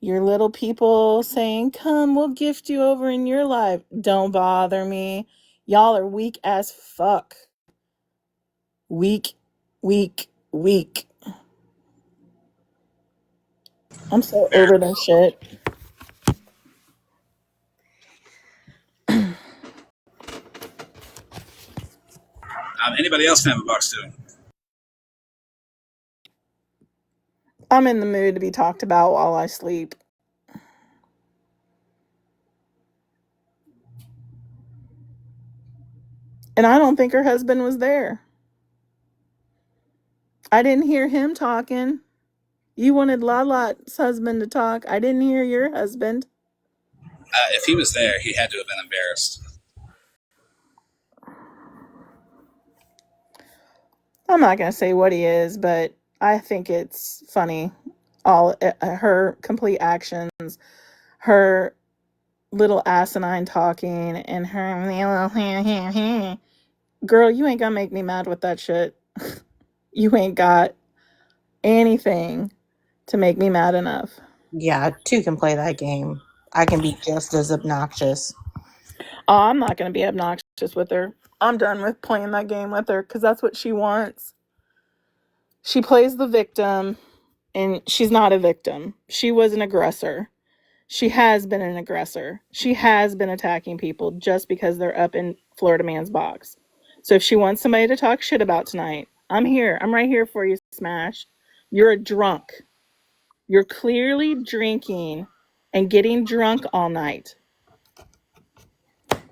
Your little people saying, come, we'll gift you over in your life. Don't bother me. Y'all are weak as fuck. Weak, weak, weak. I'm so over this shit. Anybody else have a box too? I'm in the mood to be talked about while I sleep. And I don't think her husband was there. I didn't hear him talking. You wanted Lala's husband to talk. I didn't hear your husband. If he was there, he had to have been embarrassed. I'm not going to say what he is, but I think it's funny. All her complete actions, her little asinine talking, and her girl, you ain't gonna make me mad with that shit. You ain't got anything to make me mad enough. Yeah, two can play that game. I can be just as obnoxious. Oh, I'm not gonna be obnoxious with her. I'm done with playing that game with her because that's what she wants. She plays the victim, and she's not a victim. She was an aggressor. She has been an aggressor. She has been attacking people just because they're up in Florida Man's box. So if she wants somebody to talk shit about tonight, I'm here. I'm right here for you, Smash. You're a drunk. You're clearly drinking and getting drunk all night.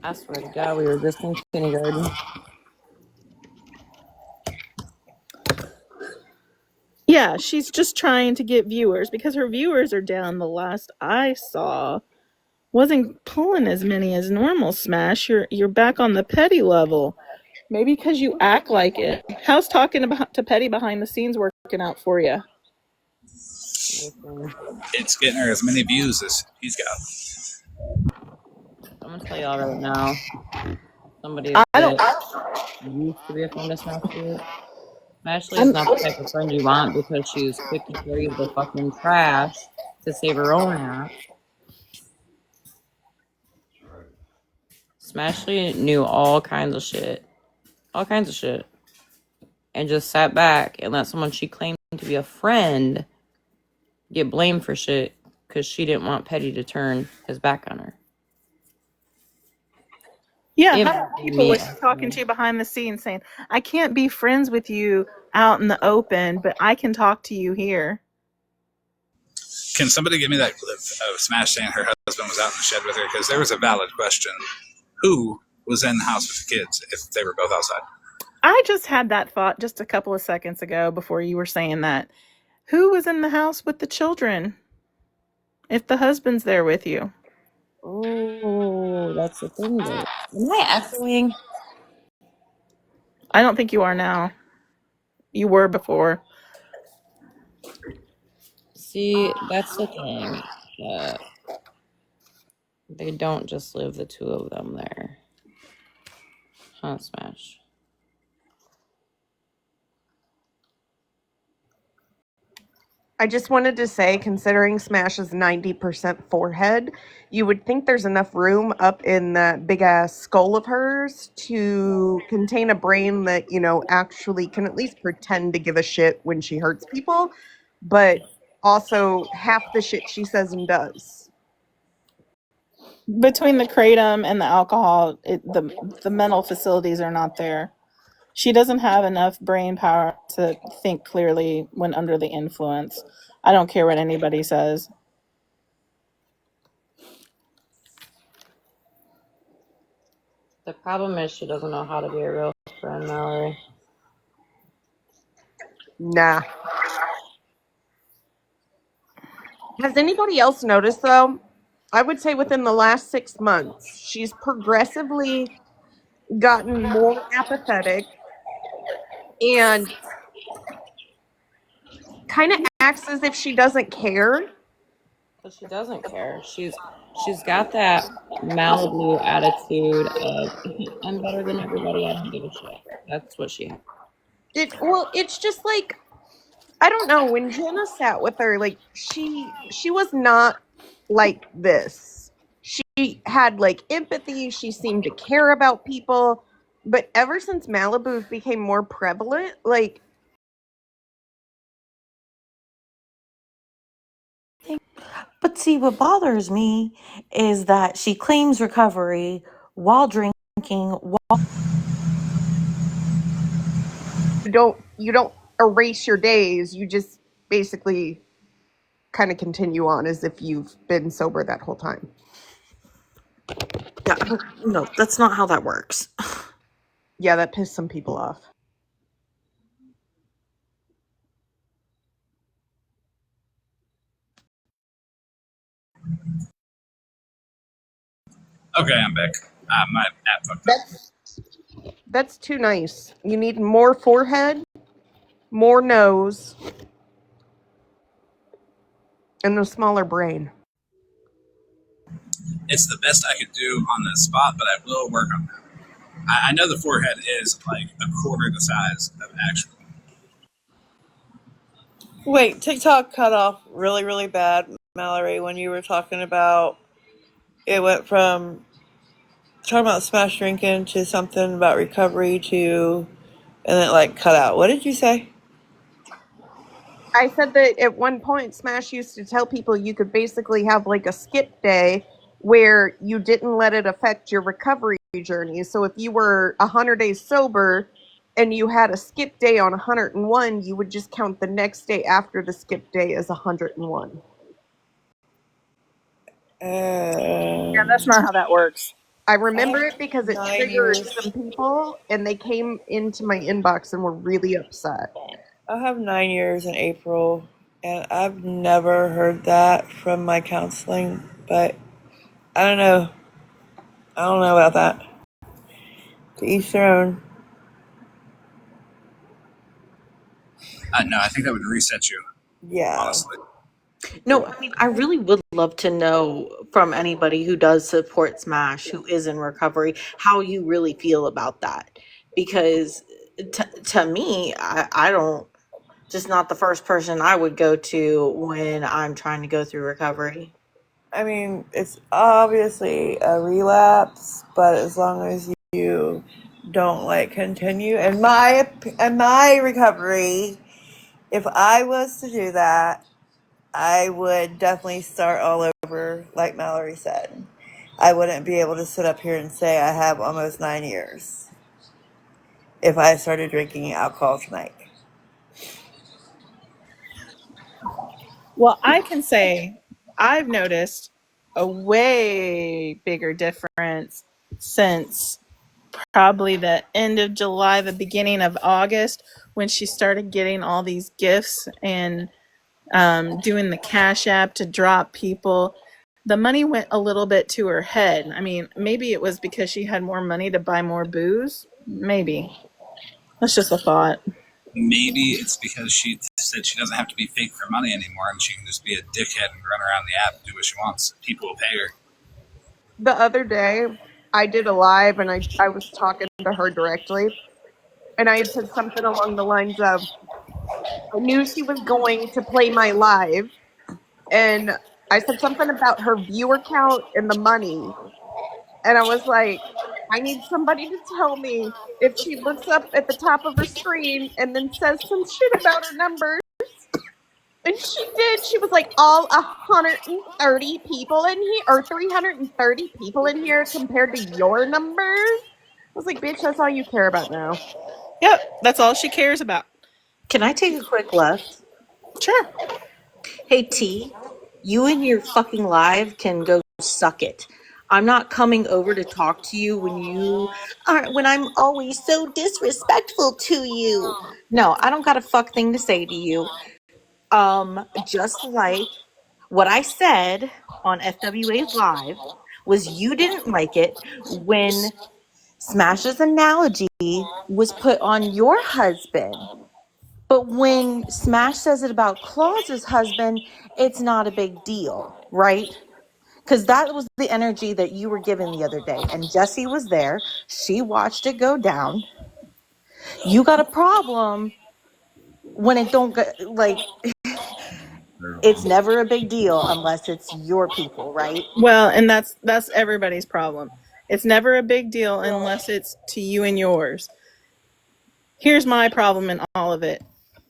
I swear to God, we were just in kindergarten. Yeah, she's just trying to get viewers because her viewers are down. The last I saw wasn't pulling as many as normal, Smash. You're back on the petty level. Maybe because you act like it. How's talking about to Petty behind the scenes working out for you? It's getting her as many views as he's got. I'm gonna tell y'all right now. Somebody I that don't. used to be a friend of Smash. Ashley is not the type of friend you want because she's quick to carry the fucking trash to save her own ass. Smashley knew all kinds of shit. All kinds of shit. And just sat back and let someone she claimed to be a friend get blamed for shit because she didn't want Petty to turn his back on her. Yeah, people were talking to you behind the scenes saying, I can't be friends with you out in the open, but I can talk to you here. Can somebody give me that clip of Smash saying her husband was out in the shed with her? Because there was a valid question. Who was in the house with the kids if they were both outside? I just had that thought just a couple of seconds ago before you were saying that. Who was in the house with the children if the husband's there with you? Oh, that's the thing. Though. Am I echoing? I don't think you are now. You were before. See, that's the thing. They don't just live the two of them there. Huh, Smash? I just wanted to say, considering Smash is 90% forehead, you would think there's enough room up in that big ass skull of hers to contain a brain that, actually can at least pretend to give a shit when she hurts people, but also half the shit she says and does. Between the kratom and the alcohol, the mental facilities are not there. She doesn't have enough brain power to think clearly when under the influence. I don't care what anybody says. The problem is she doesn't know how to be a real friend, Mallory. Nah. Has anybody else noticed, though? I would say within the last 6 months, she's progressively gotten more apathetic and kind of acts as if she doesn't care. But she doesn't care. She's got that Malibu attitude of I'm better than everybody. I don't give a shit. That's what she has. It's just like I don't know. When Jenna sat with her, like she was not like this. She had like empathy. She seemed to care about people. But ever since Malibu became more prevalent, like But see, what bothers me is that she claims recovery while drinking. you don't erase your days. You just basically kind of continue on as if you've been sober that whole time. Yeah, no, that's not how that works. Yeah, that pissed some people off. Okay, I'm back. My app fucked up. That's too nice. You need more forehead, more nose, and a smaller brain. It's the best I could do on the spot, but I will work on that. I know the forehead is like a quarter the size of actual. Wait, TikTok cut off really, really bad, Mallory, when you were talking about it went from talking about smash drinking to something about recovery to, and then it like cut out. What did you say? I said that at one point Smash used to tell people you could basically have like a skip day where you didn't let it affect your recovery journey. So if you were 100 days sober and you had a skip day on 101, you would just count the next day after the skip day as 101. Yeah, that's not how that works. I remember it because it 9 triggered years. some people and they came into my inbox and were really upset. I'll have 9 years in April, and I've never heard that from my counseling, but I don't know. I don't know about that. To each their own. No, I think that would reset you, Yeah. honestly. No, I mean, I really would love to know from anybody who does support Smash, who is in recovery, how you really feel about that. Because to me, I don't, just not the first person I would go to when I'm trying to go through recovery. I mean, it's obviously a relapse, but as long as you don't like continue, in my recovery, if I was to do that, I would definitely start all over, like Mallory said. I wouldn't be able to sit up here and say I have almost 9 years if I started drinking alcohol tonight. Well, I can say I've noticed a way bigger difference since probably the end of July, the beginning of August, when she started getting all these gifts and doing the Cash App to drop people. The money went a little bit to her head. I mean, maybe it was because she had more money to buy more booze. Maybe. That's just a thought. Maybe it's because she said she doesn't have to be fake for money anymore and she can just be a dickhead and run around the app and do what she wants. People will pay her. The other day, I did a live and I was talking to her directly. And I had said something along the lines of, I knew she was going to play my live. And I said something about her viewer count and the money. And I was like, I need somebody to tell me if she looks up at the top of her screen and then says some shit about her numbers. And she did. She was like, all 130 people in here, or 330 people in here compared to your numbers. I was like, bitch, that's all you care about now. Yep, that's all she cares about. Can I take a quick left? Sure. Hey, T, you and your fucking live can go suck it. I'm not coming over to talk to you when I'm always so disrespectful to you. No, I don't got a fuck thing to say to you. Just like what I said on FWA's live was you didn't like it when Smash's analogy was put on your husband. But when Smash says it about Claus's husband, it's not a big deal, right? Because that was the energy that you were given the other day. And Jessie was there. She watched it go down. You got a problem when it don't get like it's never a big deal unless it's your people, right? Well, and that's everybody's problem. It's never a big deal unless it's to you and yours. Here's my problem in all of it.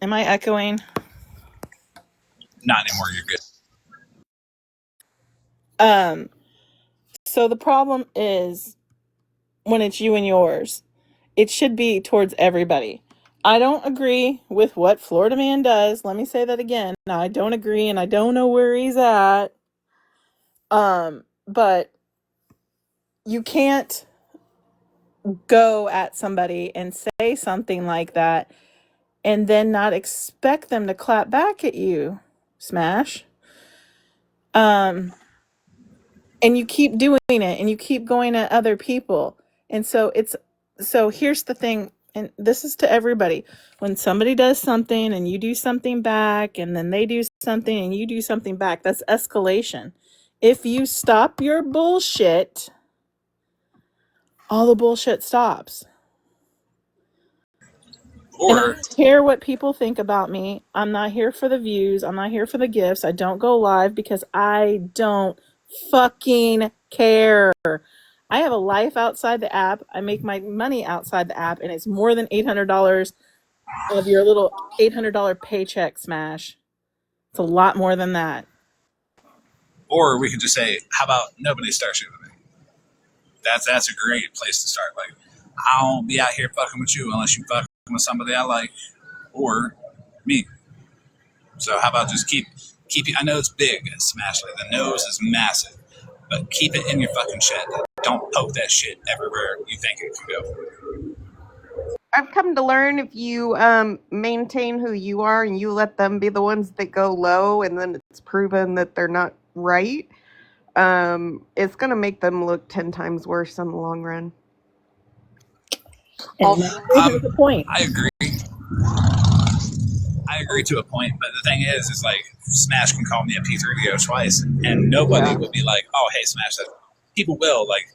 Am I echoing? Not anymore. You're good. So the problem is when it's you and yours. It should be towards everybody. I don't agree with what Florida Man does. Let me say that again. Now, I don't agree and I don't know where he's at. But you can't go at somebody and say something like that and then not expect them to clap back at you. Smash. And you keep doing it and you keep going at other people. And so here's the thing, and this is to everybody. When somebody does something and you do something back, and then they do something and you do something back, that's escalation. If you stop your bullshit, all the bullshit stops. And I Or don't care what people think about me. I'm not here for the views. I'm not here for the gifts. I don't go live because I don't fucking care. I have a life outside the app. I make my money outside the app, and it's more than $800 of your little $800 paycheck, Smash. It's a lot more than that. we could just say, how about nobody starts shit with me? That's a great place to start. Like, I won't be out here fucking with you unless you fucking with somebody I like or me. So how about just keep it? I know it's big, Smash. Like the nose is massive, but keep it in your fucking shed. Don't poke that shit everywhere you think it could go. I've come to learn if you maintain who you are and you let them be the ones that go low, and then it's proven that they're not right, it's going to make them look 10 times worse in the long run. And that's the point. I agree. I agree to a point, but the thing is like Smash can call me a P3DO twice, and nobody will be like, "Oh, hey, Smash." That people will like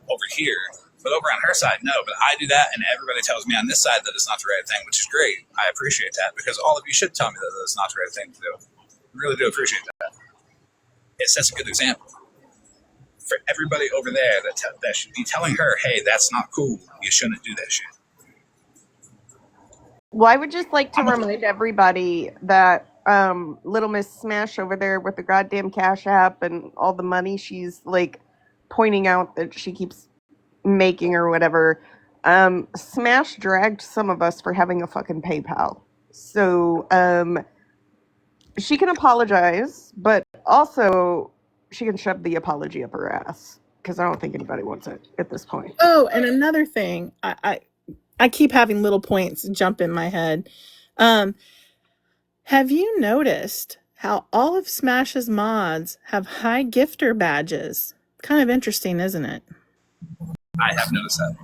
over here, but over on her side, no. But I do that, and everybody tells me on this side that it's not the right thing, which is great. I appreciate that because all of you should tell me that it's not the right thing to do. I really do appreciate that. It sets a good example for everybody over there that should be telling her, "Hey, that's not cool. You shouldn't do that shit." Well, I would just like to remind everybody that little Miss Smash over there with the goddamn Cash App and all the money she's like pointing out that she keeps making or whatever, Smash dragged some of us for having a fucking PayPal. So she can apologize, but also she can shove the apology up her ass because I don't think anybody wants it at this point. Oh, and another thing, I keep having little points jump in my head. Have you noticed how all of Smash's mods have high gifter badges? Kind of interesting, isn't it? I have noticed that.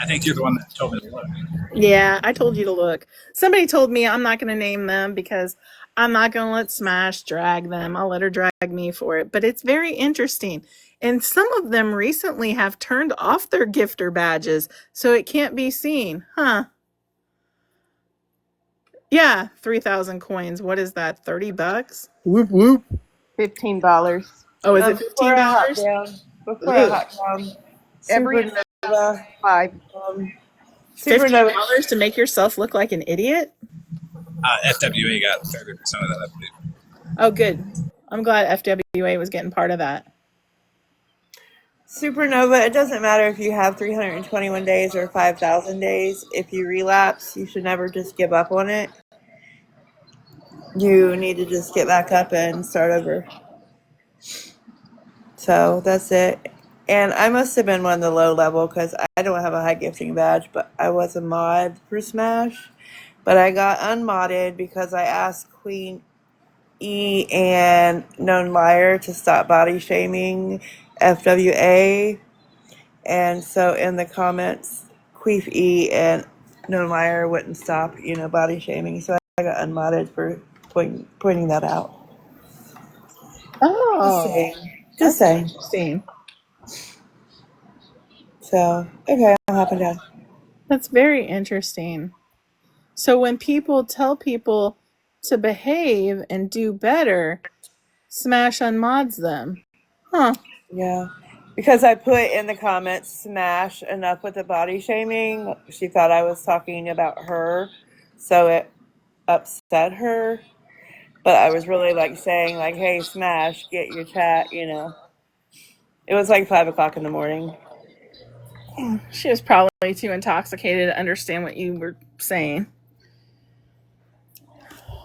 I think you're the one that told me to look. Yeah, I told you to look. Somebody told me I'm not going to name them because I'm not going to let Smash drag them. I'll let her drag me for it. But it's very interesting. And some of them recently have turned off their gifter badges so it can't be seen. Huh. Yeah, 3,000 coins. What is that? $30? Whoop whoop. $15. Oh, is it Before I hop $15? down, before I hop down, Every Supernova, 5. Supernova, $15 to make yourself look like an idiot? FWA got 30% of that, I believe. Oh, good. I'm glad FWA was getting part of that. Supernova, it doesn't matter if you have 321 days or 5,000 days. If you relapse, you should never just give up on it. You need to just get back up and start over. So that's it. And I must have been one of the low level because I don't have a high gifting badge, but I was a mod for Smash. But I got unmodded because I asked Queen E and Known Liar to stop body shaming FWA. And so in the comments, Queef E and Known Liar wouldn't stop, body shaming. So I got unmodded for pointing that out. Oh, Just saying. interesting. So, okay, I'm hopping down. That's very interesting. So when people tell people to behave and do better, Smash unmods them. Huh. Yeah. Because I put in the comments, Smash, enough with the body shaming. She thought I was talking about her, so it upset her. But I was really like saying, like, hey, Smash, get your chat, you know. It was like 5 o'clock in the morning. She was probably too intoxicated to understand what you were saying.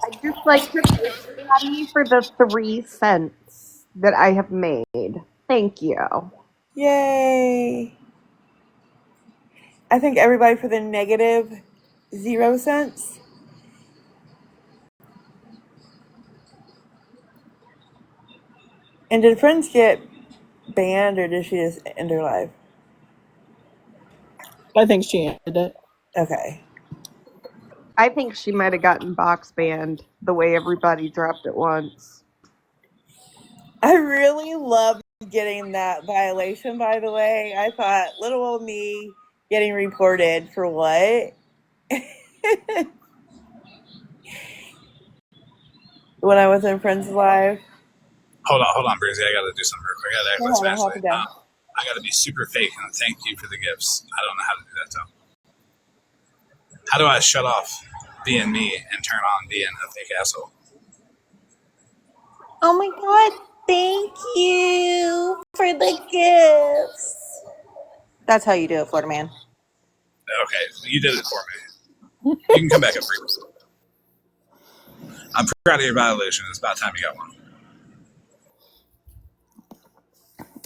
I just like to thank everybody for the 3 cents that I have made. Thank you. Yay. I thank everybody for the negative 0 cents. And did Friends get banned or did she just end her live? I think she ended it. Okay. I think she might have gotten box banned the way everybody dropped it once. I really love getting that violation, by the way. I thought, little old me getting reported for what? When I was in Friends Live. Hold on, Brizzy. I gotta do something real quick. I gotta act like Hold on, Smash. hold it down. I gotta be super fake and thank you for the gifts. I don't know how to do that though. How do I shut off being me and turn on being a fake asshole? Oh my god, thank you for the gifts. That's how you do it, Florida man. Okay, you did it for me. You can come back up free. I'm proud of your violation. It's about time you got one.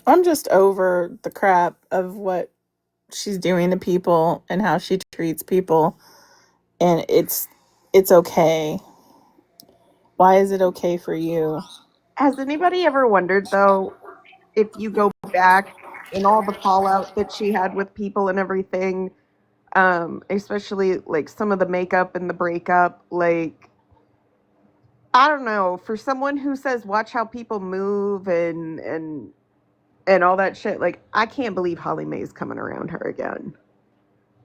I'm just over the crap of what she's doing to people and how she treats people. And it's okay. Why is it okay for you? Has anybody ever wondered, though, if you go back in all the fallout that she had with people and everything, especially like some of the makeup and the breakup, like, I don't know, for someone who says watch how people move and all that shit, like, I can't believe Holly Mae's coming around her again.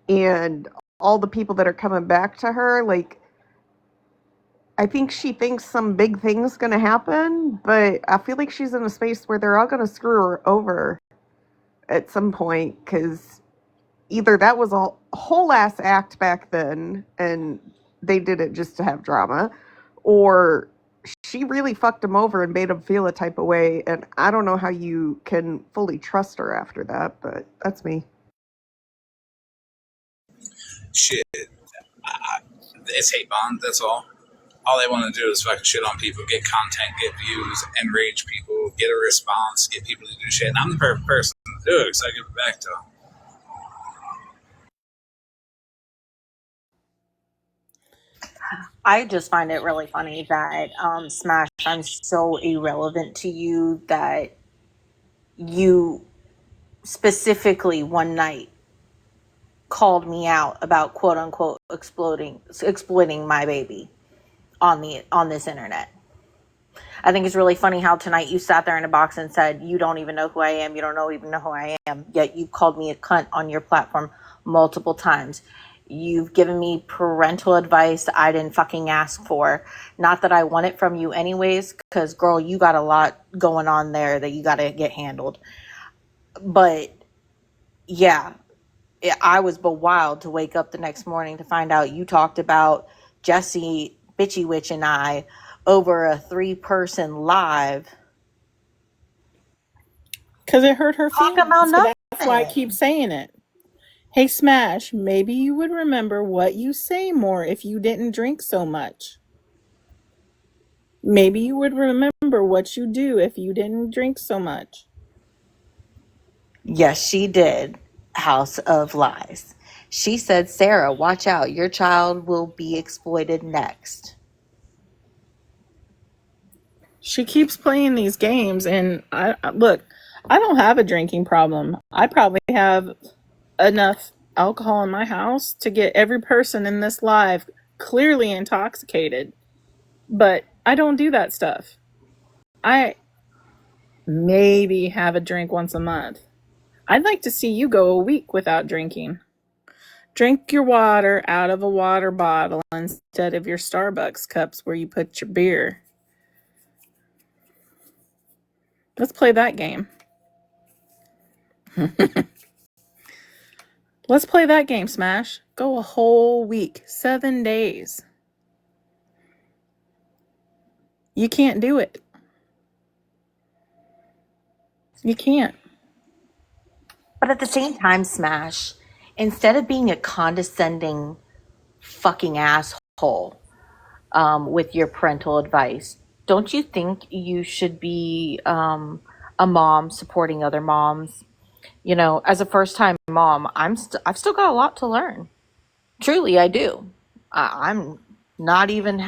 And all the people that are coming back to her, like, I think she thinks some big thing's gonna happen, but I feel like she's in a space where they're all gonna screw her over at some point, because either that was a whole ass act back then and they did it just to have drama, or she really fucked him over and made him feel a type of way, and I don't know how you can fully trust her after that, but that's me. Shit. It's hate bond, that's all. All they want to do is fucking shit on people, get content, get views, enrage people, get a response, get people to do shit. And I'm the perfect person to do it because I give it back to them. I just find it really funny that Smash, I'm so irrelevant to you that you specifically one night called me out about quote unquote exploiting my baby on this internet. I think it's really funny how tonight you sat there in a box and said, you don't even know who I am. You don't even know who I am. Yet you called me a cunt on your platform multiple times. You've given me parental advice I didn't fucking ask for. Not that I want it from you anyways, because girl, you got a lot going on there that you got to get handled. But yeah, I was bewild to wake up the next morning to find out you talked about Jesse, Bitchy Witch, and I over a 3-person live. Because it hurt her Talk feelings. about nothing. That's why I keep saying it. Hey, Smash, maybe you would remember what you say more if you didn't drink so much. Maybe you would remember what you do if you didn't drink so much. Yes, she did. House of Lies. She said, Sarah, watch out. Your child will be exploited next. She keeps playing these games, and I don't have a drinking problem. I probably have enough alcohol in my house to get every person in this live clearly intoxicated. But I don't do that stuff. I maybe have a drink once a month. I'd like to see you go a week without drinking. Drink your water out of a water bottle instead of your Starbucks cups where you put your beer. Let's play that game. Let's play that game, Smash. Go a whole week, 7 days. You can't do it. You can't. But at the same time, Smash, instead of being a condescending fucking asshole with your parental advice, don't you think you should be a mom supporting other moms? You know, as a first-time mom, I've still got a lot to learn. Truly, I do. I'm not even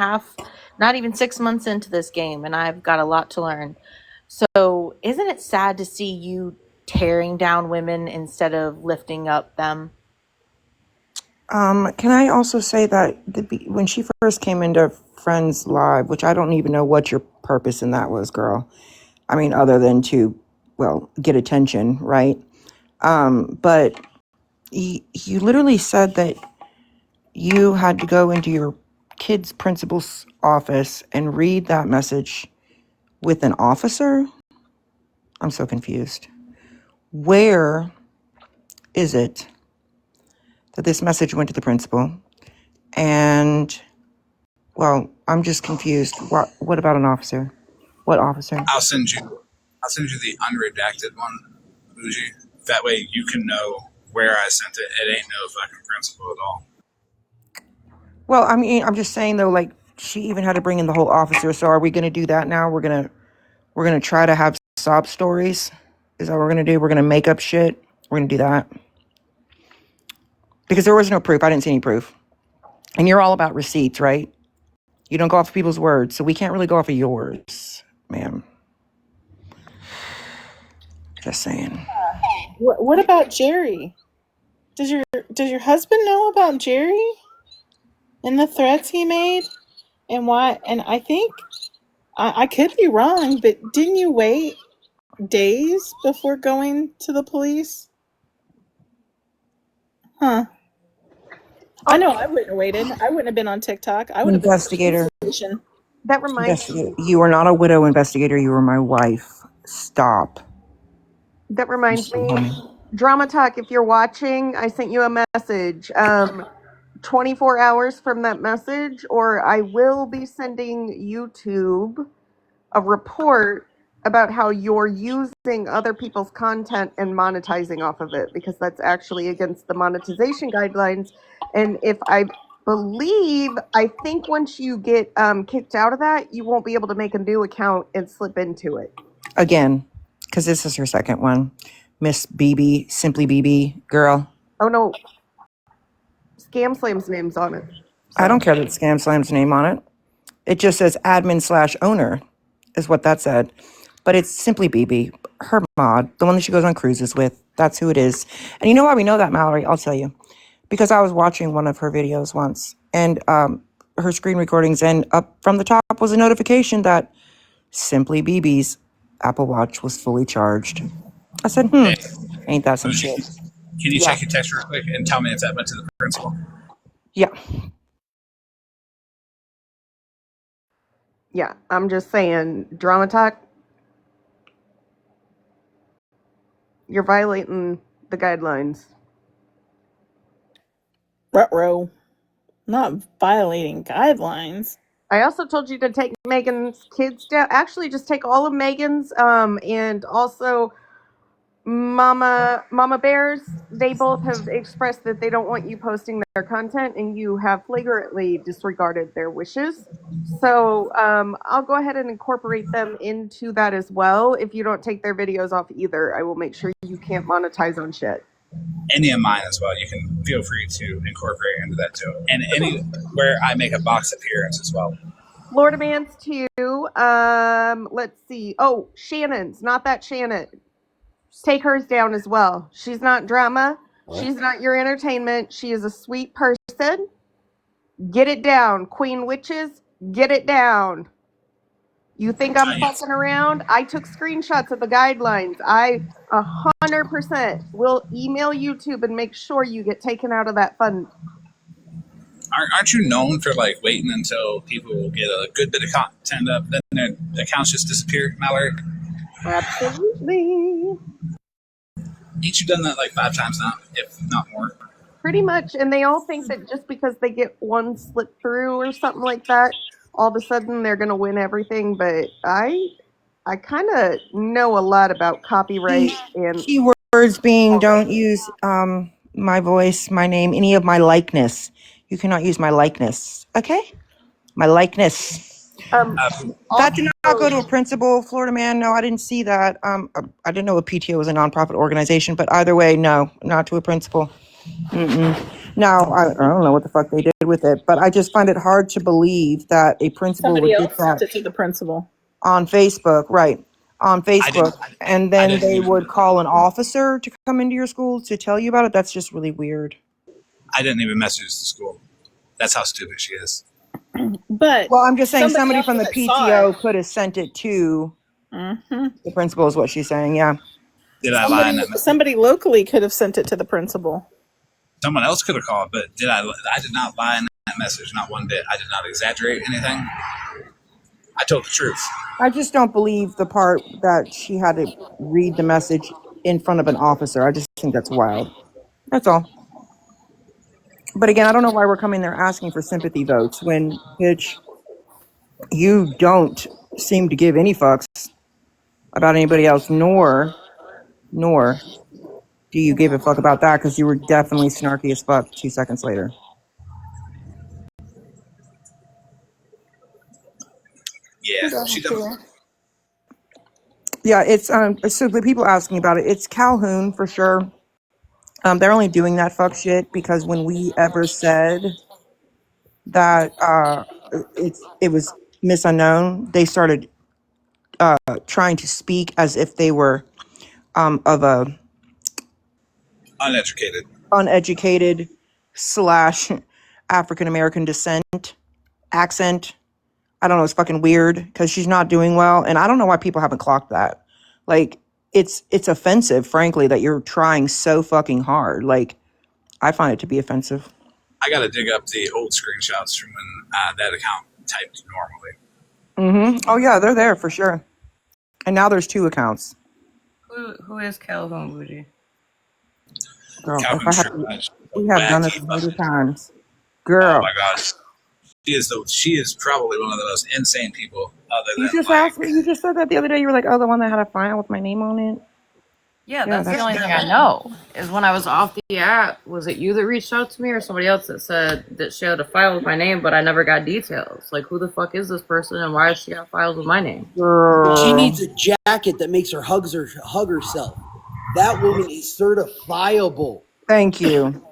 6 months into this game, and I've got a lot to learn. So, isn't it sad to see you tearing down women instead of lifting up them? Can I also say that when she first came into Friends Live, which I don't even know what your purpose in that was, girl. I mean, other than to, well, get attention, right? But you literally said that you had to go into your kid's principal's office and read that message with an officer. I'm so confused. Where is it that this message went to the principal? And, well, I'm just confused. What about an officer? What officer? I'll send you the unredacted one, Bougie. That way you can know where I sent it. It ain't no fucking principal at all. Well, I mean, I'm just saying though, like, she even had to bring in the whole officer. So are we going to do that now? We're going to try to have sob stories. Is that what we're going to do? We're going to make up shit. We're going to do that. Because there was no proof. I didn't see any proof. And you're all about receipts, right? You don't go off of people's words. So we can't really go off of yours, ma'am. Just saying. What about Jerry? Does your husband know about Jerry and the threats he made and why? And I think I could be wrong, but didn't you wait days before going to the police? Huh. I know I wouldn't have waited. I wouldn't have been on TikTok. I would have been Investigator. That reminds me. You are not a widow, investigator. You are my wife. Stop. That reminds me. Drama Talk, if you're watching, I sent you a message. 24 hours from that message, or I will be sending YouTube a report about how you're using other people's content and monetizing off of it, because that's actually against the monetization guidelines. And if I think once you get kicked out of that, you won't be able to make a new account and slip into it. Again, because this is her second one. Miss BB, Simply BB, girl. Oh no. Scam Slam's name's on it. I don't care that Scam Slam's name on it. It just says admin/owner is what that said. But it's Simply BB, her mod, the one that she goes on cruises with. That's who it is. And you know why we know that, Mallory? I'll tell you. Because I was watching one of her videos once, and her screen recordings, and up from the top was a notification that Simply BB's Apple Watch was fully charged. I said, ain't that some shit? Can you check your text real quick and tell me if that went to the principal? Yeah. Yeah, I'm just saying, Drama Talk, you're violating the guidelines. Ruh-roh. Not violating guidelines. I also told you to take Megan's kids down. Actually, just take all of Megan's, and also Mama Bears. They both have expressed that they don't want you posting their content, and you have flagrantly disregarded their wishes. So I'll go ahead and incorporate them into that as well. If you don't take their videos off either, I will make sure you can't monetize on shit. Any of mine as well. You can feel free to incorporate into that too. And anywhere I make a box appearance as well. Florida Man's 2. Let's see. Oh, Shannon's. Not that Shannon. Take hers down as well. She's not drama. What? She's not your entertainment. She is a sweet person. Get it down. Queen Witches, get it down. You think I'm Yes. fucking around? I took screenshots of the guidelines. I 100% will email YouTube and make sure you get taken out of that fund. Aren't you known for like waiting until people get a good bit of content up, then their accounts just disappear, Mallory? Absolutely. Ain't you done that like 5 times now, if not more? Pretty much. And they all think that just because they get one slip through or something like that, all of a sudden they're going to win everything. But I kind of know a lot about copyright and Keywords being all that. don't use my voice, my name, any of my likeness. You cannot use my likeness. Okay? My likeness. That did not go to a principal, Florida man. No, I didn't see that. I didn't know a PTO was a nonprofit organization, but either way, no, not to a principal. Now, I don't know what the fuck they did with it, but I just find it hard to believe that a principal Somebody would else get sent that it to the principal. on Facebook, right? On Facebook, and then didn't they even- would call an officer to come into your school to tell you about it. That's just really weird. I didn't even message the school. That's how stupid she is. But Well, I'm just saying somebody else from the that saw PTO could have sent it to the principal is what she's saying. Yeah. Did I lie in that message? somebody locally could have sent it to the principal. Someone else could have called, but I did not lie in that message, not one bit. I did not exaggerate anything. I told the truth. I just don't believe the part that she had to read the message in front of an officer. I just think that's wild. That's all. But again, I don't know why we're coming there asking for sympathy votes when, bitch, you don't seem to give any fucks about anybody else, nor do you give a fuck about that because you were definitely snarky as fuck 2 seconds later. Yeah, she done. Yeah, it's so the people asking about it, it's Calhoun for sure. They're only doing that fuck shit because when we ever said that it was Miss Unknown, they started trying to speak as if they were of a Uneducated / African American descent accent. I don't know, it's fucking weird because she's not doing well, and I don't know why people haven't clocked that. Like, it's offensive, frankly, that you're trying so fucking hard. Like, I find it to be offensive. I gotta dig up the old screenshots from when that account typed normally. Oh yeah, they're there for sure. And now there's 2 accounts. Who is Calhoun Bougie? Girl, Calvin if I True. have, we have done this Wacky 100 times. Girl, Oh my gosh, she is probably one of the most insane people. Other you than just like, asked me. You just said that the other day. You were like, "Oh, the one that had a file with my name on it." Yeah, Yeah, that's the that's- only thing I know. Is when I was off the app, was it you that reached out to me or somebody else that said that she had a file with my name, but I never got details? Like, who the fuck is this person and why does she have files with my name? Girl, She needs a jacket that makes her hug herself. That woman is certifiable. Thank you.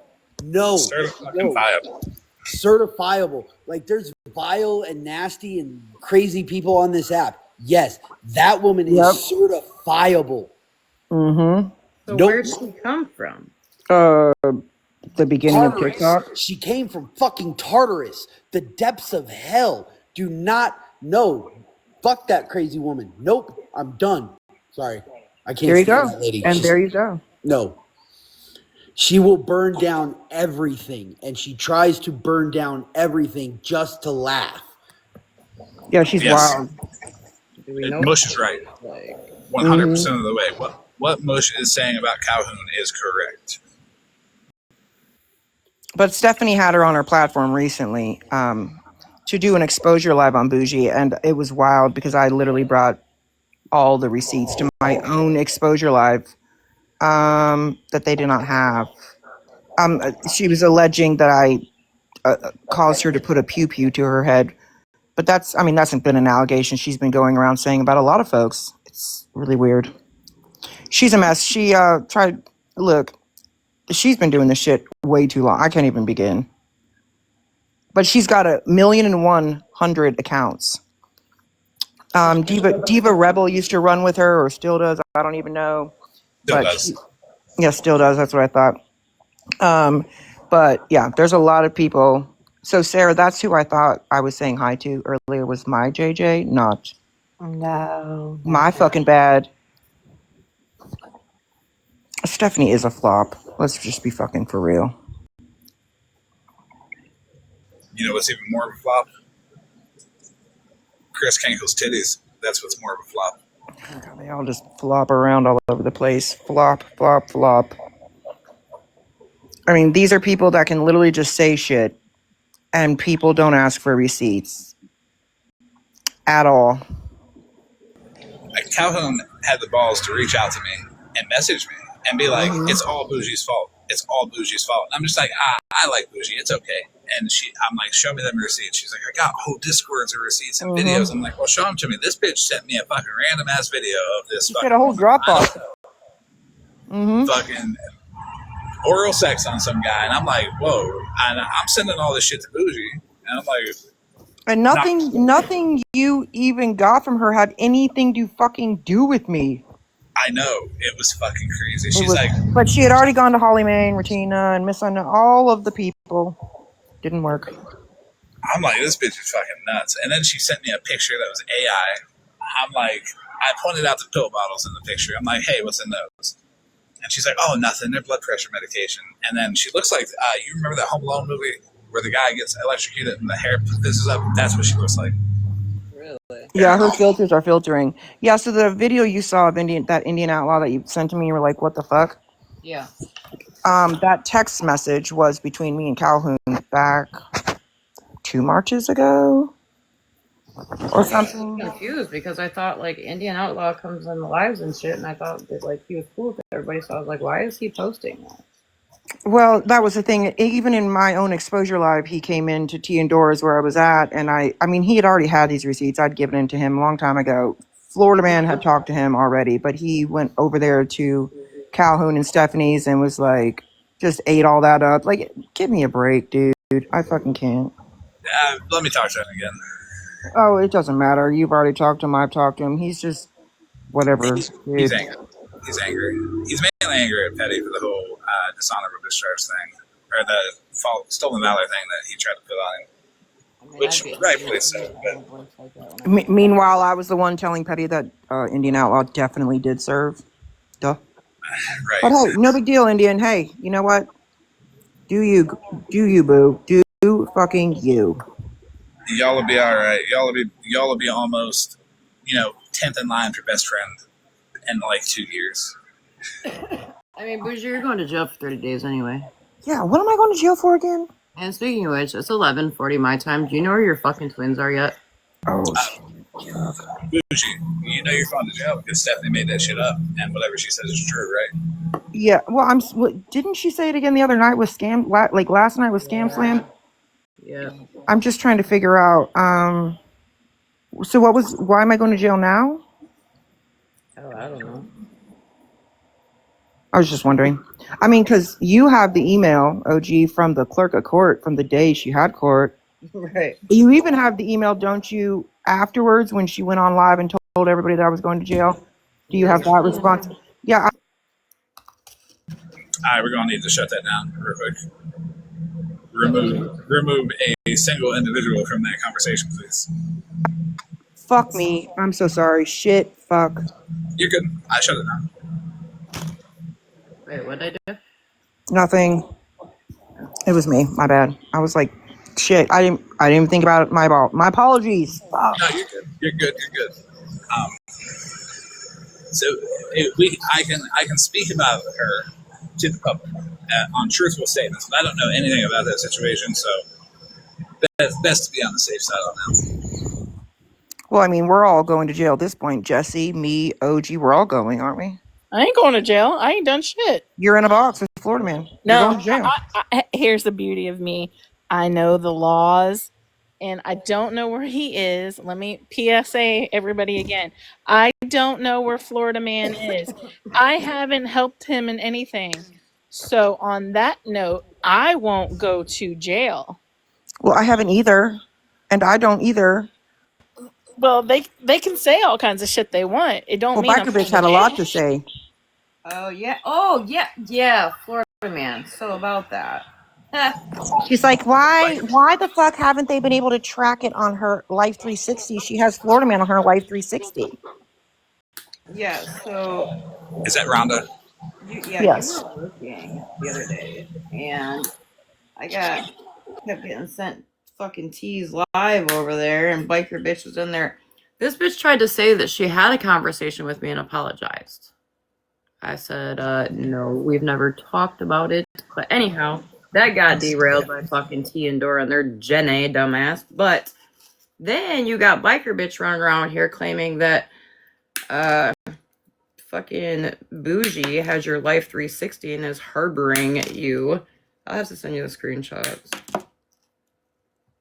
No, certifiable. certifiable. Like there's vile and nasty and crazy people on this app. Yes, that woman is Yep. certifiable. Mm-hmm. So Nope. where'd she come from? The beginning of Tartarus. TikTok. She came from fucking Tartarus, the depths of hell. Do not know. Fuck that crazy woman. Nope, I'm done. Sorry, I can't. There you stand go. that lady. And She's- there you go. No. She will burn down everything, and she tries to burn down everything just to laugh. Yeah, she's Yes. wild. Do we know? Mush is right, 100% of the way. What Mush is saying about Calhoun is correct. But Stephanie had her on her platform recently to do an exposure live on Bougie, and it was wild because I literally brought all the receipts to my own exposure live that they did not have. She was alleging that I caused her to put a pew-pew to her head. But that's been an allegation she's been going around saying about a lot of folks. It's really weird. She's a mess. She she's been doing this shit way too long. I can't even begin. But she's got 1,100,000 accounts. Diva Rebel used to run with her, or still does. I don't even know. Still does. Still does. That's what I thought. But yeah, there's a lot of people. So Sarah, that's who I thought I was saying hi to earlier was my JJ, not No. My fucking bad. Stephanie is a flop. Let's just be fucking for real. You know what's even more of a flop? Chris Cankle's titties. That's what's more of a flop. God, they all just flop around all over the place. Flop, flop, flop. I mean, these are people that can literally just say shit, and people don't ask for receipts at all. Like Calhoun had the balls to reach out to me and message me and be like, "It's all Bougie's fault. It's all Bougie's fault." And I'm just like, I like Bougie. It's okay. And I'm like, "Show me them receipts." She's like, "I got whole discords of receipts and videos." I'm like, "Well, show them to me." This bitch sent me a fucking random ass video of this. She had a whole Dropbox. Fucking oral sex on some guy, and I'm like, "Whoa!" And I'm sending all this shit to Bougie, and I'm like, And nothing you even got from her had anything to fucking do with me. I know it was fucking crazy. She's like, but she had already gone to Holly Mae and Regina and Miss Unknown, all of the people. Didn't work. I'm like, this bitch is fucking nuts. And then she sent me a picture that was AI. I'm like, I pointed out the pill bottles in the picture. I'm like, "Hey, what's in those?" And she's like, "Oh, nothing. They're blood pressure medication." And then she looks like, you remember that Home Alone movie where the guy gets electrocuted and the hair fizzes up? That's what she looks like. Really? Yeah, her filters are filtering. Yeah, so the video you saw of that Indian outlaw that you sent to me, you were like, "What the fuck?" Yeah. That text message was between me and Calhoun back 2 Marches ago or something. I'm confused because I thought like Indian Outlaw comes in the lives and shit, and I thought that like he was cool with everybody, so I was like, why is he posting that? Well, that was the thing. Even in my own exposure live, he came into T and Doors where I was at, and I mean, he had already had these receipts. I'd given them to him a long time ago. Florida Man had talked to him already, but he went over there to Calhoun and Stephanie's and was like, just ate all that up. Like, give me a break, dude. I fucking can't. Let me talk to him again. Oh, it doesn't matter. You've already talked to him. I've talked to him. He's just whatever. He's dude. angry. He's angry. He's mainly angry at Petty for the whole dishonorable discharge thing, or the stolen valor thing that he tried to put on him. Which, rightfully so. But Meanwhile, I was the one telling Petty that Indian Outlaw definitely did serve. Duh. right. But hey, no big deal, Indian. Hey, you know what? Do you, boo? Do fucking you. Y'all will be all right. Y'all will be almost, 10th in line for best friend in like 2 years. I mean, Bougie, you're going to jail for 30 days anyway. Yeah, what am I going to jail for again? And speaking of which, it's 11:40 my time. Do you know where your fucking twins are yet? Oh, Bougie, you know you're going to jail because Stephanie made that shit up, and whatever she says is true, right? yeah. Well, didn't she say it again the other night with Scam? Like last night with Scam Slam? Yeah. I'm just trying to figure out. So why am I going to jail now? Oh, I don't know. I was just wondering. I mean, because you have the email, OG, from the clerk of court from the day she had court. Right. You even have the email, don't you, afterwards when she went on live and told everybody that I was going to jail? Do you have that response? Yeah. All right, we're going to need to shut that down real quick. Remove a single individual from that conversation, please. Fuck me. I'm so sorry. Shit. Fuck. You're good. I shut it down. Wait, what did I do? Nothing. It was me. My bad. I was like, shit. I didn't even think about it. My fault. My apologies. Fuck. No, you're good. You're good. You're good. I can speak about her to the public on truthful statements, but I don't know anything about that situation, so it's best to be on the safe side on that. Well, I mean, we're all going to jail at this point. Jesse, me, OG, we're all going, aren't we? I ain't going to jail. I ain't done shit. You're in a box with Florida Man. You're No, going to jail. here's the beauty of me. I know the laws, and I don't know where he is. Let me PSA everybody again. I don't know where Florida Man is. I haven't helped him in anything. So on that note, I won't go to jail. Well, I haven't either, and I don't either. Well, they can say all kinds of shit they want. It don't Well, mean Biker Bitch had a lot to say. Oh, yeah. Oh, yeah. Yeah, Florida Man. So about that. She's like, why the fuck haven't they been able to track it on her Life 360? She has Florida Man on her Life 360. Yeah, so Is that Rhonda? you Yes. were working the other day, and I kept getting sent fucking teas live over there, and biker bitch was in there. This bitch tried to say that she had a conversation with me and apologized. I said, no, we've never talked about it. But anyhow, that got derailed by fucking T and Dora and their Jenny dumbass. But then you got biker bitch running around here claiming that fucking Bougie has your Life 360 and is harboring you. I'll have to send you the screenshots.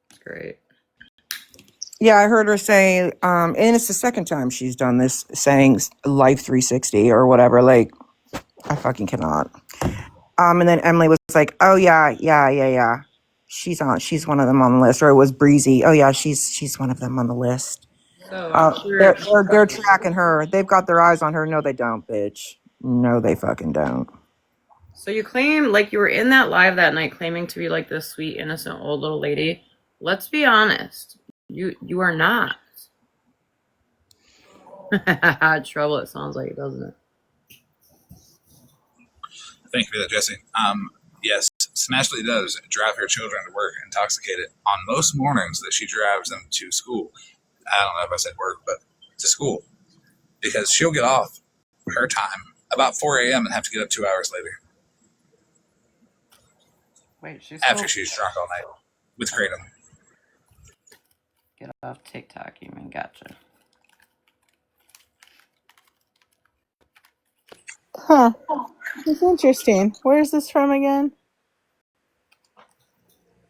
It's great. Yeah, I heard her say, and it's the second time she's done this, saying Life 360 or whatever. Like, I fucking cannot. And then Emily was like, "Oh yeah. She's one of them on the list." Or it was Breezy. "Oh yeah, she's one of them on the list." So I'm sure They're tracking her. They've got their eyes on her. No, they don't, bitch. No, they fucking don't. So you claim like you were in that live that night claiming to be like this sweet, innocent old little lady. Let's be honest. You are not. Trouble, it sounds like, doesn't it? Thank you for that, Jesse. Yes, Smashley does drive her children to work intoxicated on most mornings that she drives them to school. I don't know if I said work, but to school. Because she'll get off her time about 4 a.m. and have to get up 2 hours later. Wait, After she's drunk all night with Kratom. Get off TikTok, you mean? Gotcha. Huh. It's interesting. Where's this from again?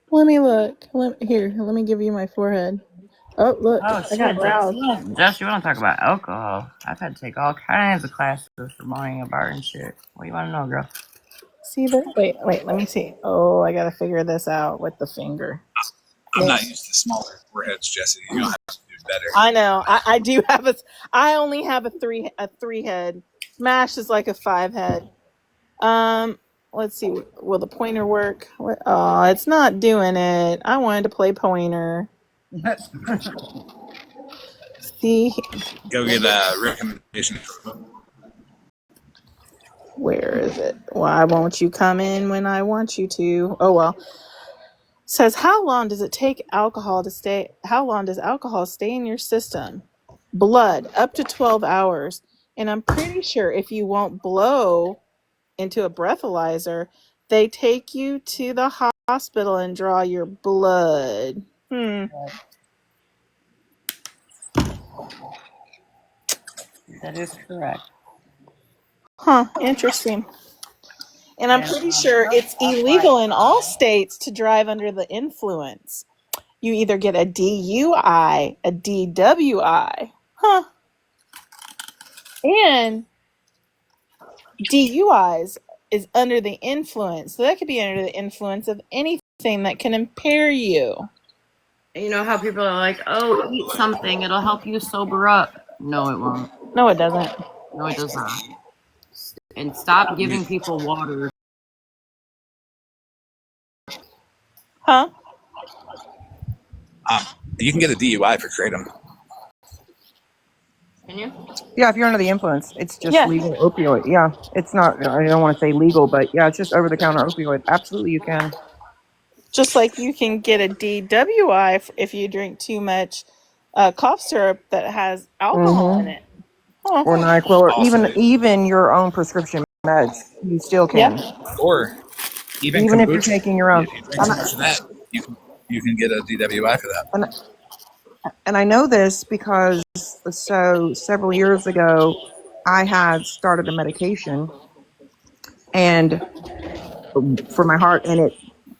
Let me look. Let me give you my forehead. Oh, look. Oh, I got brows. Jess, you want to talk about alcohol? I've had to take all kinds of classes for morning a bar and shit. What do you want to know, girl? See that? Wait, let me see. Oh, I gotta figure this out with the finger. I'm not used to smaller foreheads, Jesse. You don't have to do better. I know. I do have I only have a three head. Smash is like a 5 head. Let's see. Will the pointer work? Oh, it's not doing it. I wanted to play pointer. See, Go get a recommendation. where is it? Why won't you come in when I want you to? Oh well. Says, how long does alcohol stay in your system? Blood, up to 12 hours. And I'm pretty sure if you won't blow into a breathalyzer, they take you to the hospital and draw your blood. That is correct. Huh, interesting. And I'm pretty sure it's illegal in all states to drive under the influence. You either get a DUI, a DWI. Huh. And DUIs is under the influence. So that could be under the influence of anything that can impair you. You know how people are like, oh, eat something, it'll help you sober up. No, it won't. No, it doesn't. No, it does not. And stop giving people water. Huh? You can get a DUI for Kratom. Can you? Yeah, if you're under the influence, it's just legal opioid. Yeah, it's not. I don't want to say legal, but yeah, it's just over the counter opioid. Absolutely, you can. Just like you can get a DWI if you drink too much cough syrup that has alcohol in it. Huh. Or NyQuil, or even your own prescription meds. You still can. Yep. Or even if you're taking your own. If you drink too much of that, you can get a DWI for that. And I know this because several years ago, I had started a medication, and for my heart, and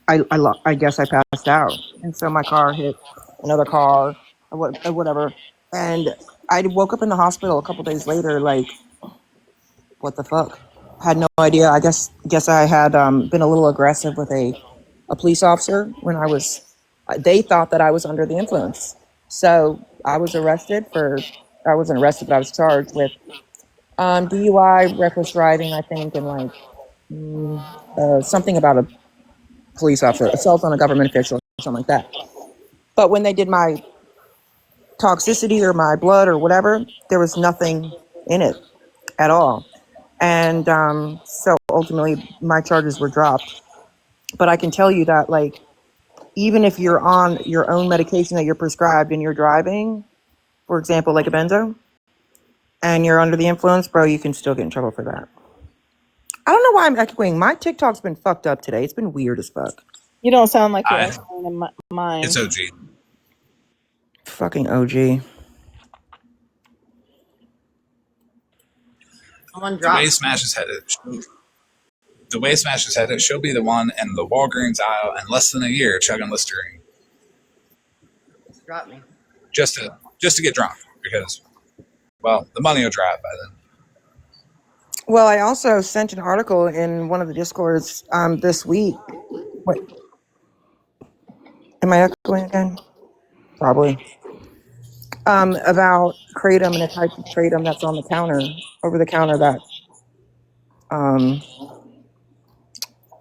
I guess I passed out, and so my car hit another car or whatever, and I woke up in the hospital a couple days later, like, what the fuck? Had no idea. I guess I had been a little aggressive with a police officer when they thought that I was under the influence. So I was arrested I wasn't arrested, but I was charged with DUI, reckless driving, I think, and like something about police officer, assault on a government official, or something like that. But when they did my toxicity or my blood or whatever, there was nothing in it at all. And so ultimately, my charges were dropped. But I can tell you that, like, even if you're on your own medication that you're prescribed and you're driving, for example, like a benzo, and you're under the influence, bro, you can still get in trouble for that. I don't know why I'm echoing. My TikTok's been fucked up today. It's been weird as fuck. You don't sound like you're I, echoing in mine. it's OG. Fucking OG. Someone The way dropped. Smash is headed, she'll be the one in the Walgreens aisle in less than a year chugging Listerine Drop me. just to get drunk because, well, the money will dry up by then. Well, I also sent an article in one of the Discords this week. Wait, am I echoing again? Probably. About kratom and a type of kratom that's on the counter, over the counter, that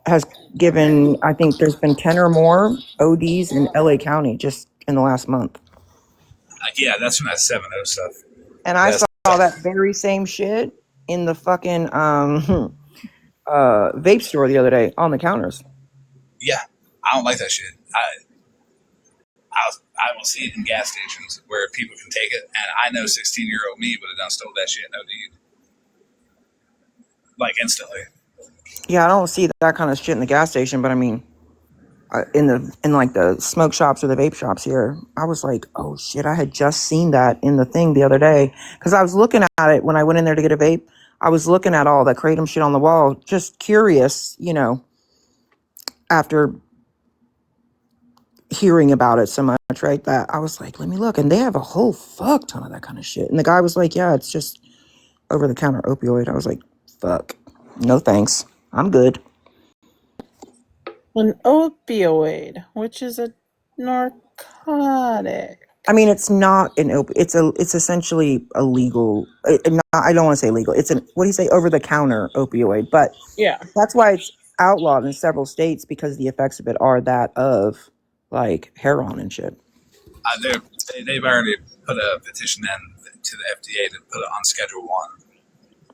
has given, I think there's been 10 or more ODs in LA County just in the last month. Yeah, that's from that 7-0 stuff. And I That's- saw that very same shit in the fucking vape store the other day on the counters. Yeah, I don't like that shit. I will see it in gas stations where people can take it, and I know 16-year-old me would have done stole that shit and OD'd. Like, instantly. Yeah, I don't see that kind of shit in the gas station, but I mean, in like the smoke shops or the vape shops here, I was like, oh shit, I had just seen that in the thing the other day because I was looking at it when I went in there to get a vape. I was looking at all that kratom shit on the wall, just curious, you know, after hearing about it so much, right? That I was like, let me look, and they have a whole fuck ton of that kind of shit. And the guy was like, yeah, it's just over the counter opioid. I was like, fuck, no thanks, I'm good. An opioid, which is a narcotic. I mean, it's not an it's essentially a legal. I don't want to say legal. It's an, what do you say, over the counter opioid, but Yeah. that's why it's outlawed in several states because the effects of it are that of like heroin and shit. They've already put a petition in to the FDA to put it on Schedule 1,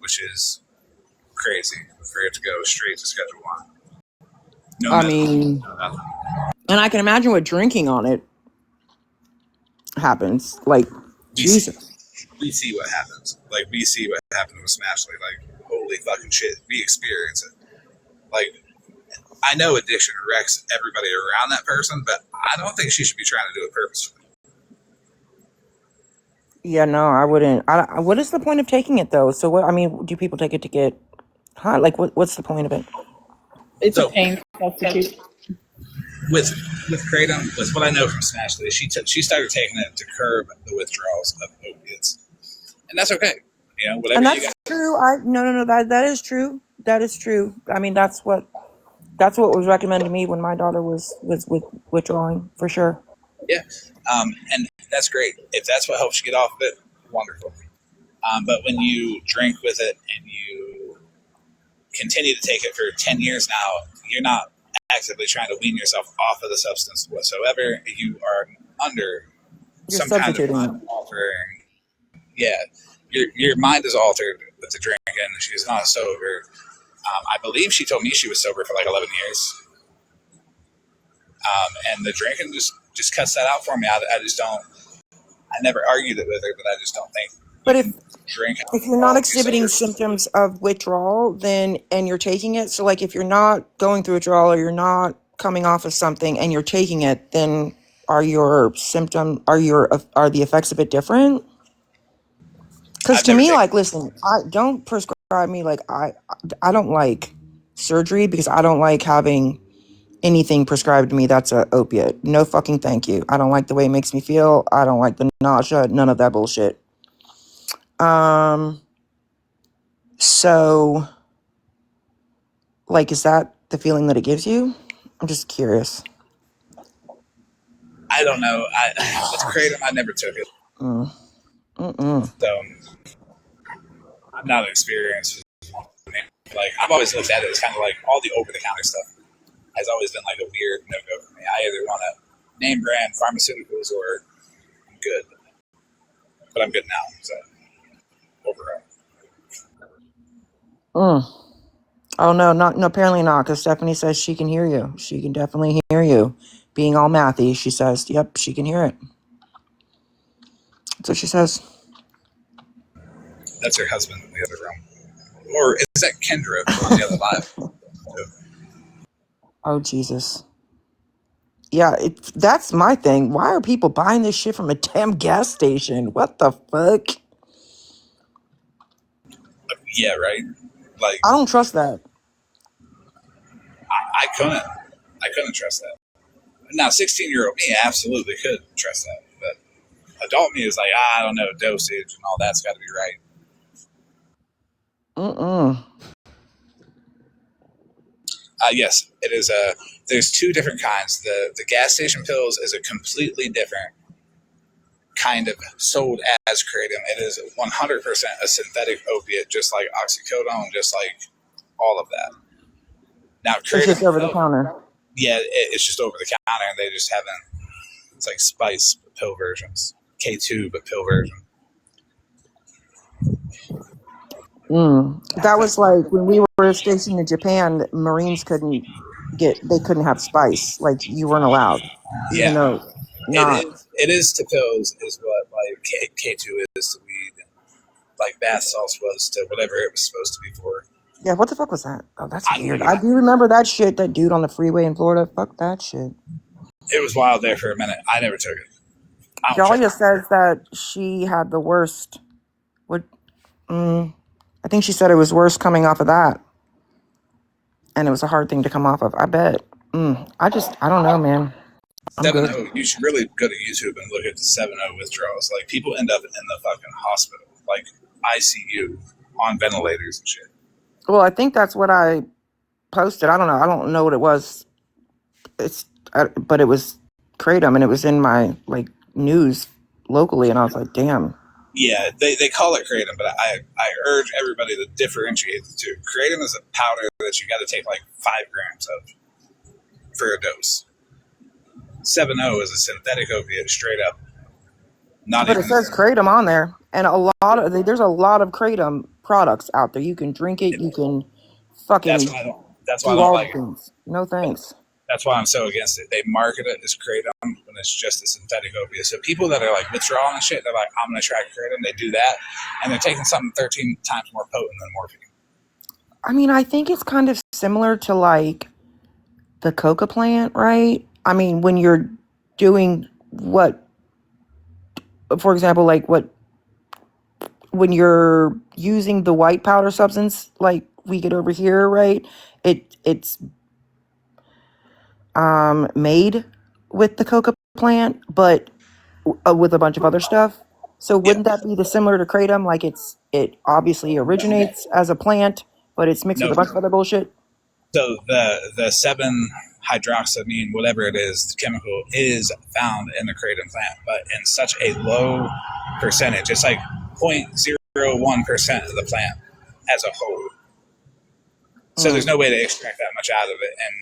which is crazy for it to go straight to Schedule 1. No, I mean, and I can imagine what drinking on it happens. Like, Jesus. We see what happens. Like, we see what happened with Smashly. Like, holy fucking shit. We experience it. Like, I know addiction wrecks everybody around that person, but I don't think she should be trying to do it purposefully. Yeah, no, I wouldn't. What is the point of taking it though? So what? I mean, do people take it to get high? Like, what's the point of it? It's So- a pain substitute. With kratom, with what I know from Smashly, she started taking it to curb the withdrawals of opiates, and that's okay. You know, whatever And you that's got. true. No. That is true. That is true. I mean, that's what was recommended to me when my daughter was withdrawing, for sure. Yeah, and that's great. If that's what helps you get off of it, wonderful. But when you drink with it and you continue to take it for 10 years now, you're not actively trying to wean yourself off of the substance whatsoever. You are under You're some kind of substituting it. altering. Yeah, your mind is altered with the drink, and she's not sober. I believe she told me she was sober for like 11 years. And the drinking just cuts that out for me. I just don't. I never argued it with her, but I just don't think. But if Drink. you're not exhibiting symptoms of withdrawal, then and you're taking it, so like if you're not going through withdrawal or you're not coming off of something and you're taking it, then are the effects of it different? Because I've to never me, taken- like, listen, I don't prescribe me, like, I don't like surgery because I don't like having anything prescribed to me that's a opiate. No fucking thank you. I don't like the way it makes me feel. I don't like the nausea. None of that bullshit. So, like, is that the feeling that it gives you? I'm just curious. I don't know. With kratom, I never took it, so I'm not experienced. Like, I've always looked at it as kind of like all the over-the-counter stuff. has always been like a weird no-go for me. I either want to name brand pharmaceuticals or I'm good. But I'm good now, so overall. Oh no, no, apparently not, because Stephanie says she can hear you. She can definitely hear you. Being all mathy, she says, yep, she can hear it. That's what she says. That's her husband in the other room. Or is that Kendra on the other live? Oh, Jesus. Yeah, that's my thing. Why are people buying this shit from a damn gas station? What the fuck? Yeah, right? Like, I don't trust that. I couldn't trust that. Now, 16-year-old me absolutely could trust that. But adult me is like, I don't know, dosage and all that's got to be right. Yes, it is. There's two different kinds. The gas station pills is a completely different kind of sold as kratom. It is 100% a synthetic opiate, just like oxycodone, just like all of that. Now, It's just kratom, over the counter. yeah, it's just over the counter, and they just haven't. It's like spice but pill versions, K2 but pill version. That was like when we were stationed in Japan. Marines couldn't have spice. Like you weren't allowed, even Yeah, though not. it is to pills, is what like K2 is to weed, like bath salts was to whatever it was supposed to be for. Yeah, what the fuck was that? Oh, that's weird. Yeah. I do remember that shit. That dude on the freeway in Florida. Fuck that shit. It was wild there for a minute. I never took it. Dahlia says that she had the worst. I think she said it was worse coming off of that, and it was a hard thing to come off of. I bet. I don't know, man. 7-0, you should really go to YouTube and look at the 7-0 withdrawals. Like, people end up in the fucking hospital, like ICU, on ventilators and shit. Well, I think that's what I posted. I don't know. I don't know what it was. But it was kratom, and it was in my like news locally, and I was like, damn. Yeah, they call it kratom, but I urge everybody to differentiate the two. Kratom is a powder that you got to take like 5 grams of for a dose. 7-0 is a synthetic opiate, straight up. But it says kratom on there, and there's a lot of kratom products out there. You can drink it. You can fucking. That's why I don't like it. No thanks. That's why I'm so against it. They market it as kratom when it's just a synthetic opiate. So people that are like withdrawing and shit, they're like, I'm going to try kratom. They do that, and they're taking something 13 times more potent than morphine. I mean, I think it's kind of similar to like the coca plant, right? I mean, when you're doing what, for example, like when you're using the white powder substance, like we get over here, right? It's made with the coca plant, but with a bunch of other stuff. So wouldn't that be similar to kratom? Like it obviously originates as a plant, but it's mixed with a bunch of other bullshit. So the 7-hydroxamine, whatever it is, the chemical is found in the kratom plant, but in such a low percentage. It's like 0.01% of the plant as a whole. So there's no way to extract that much out of it, and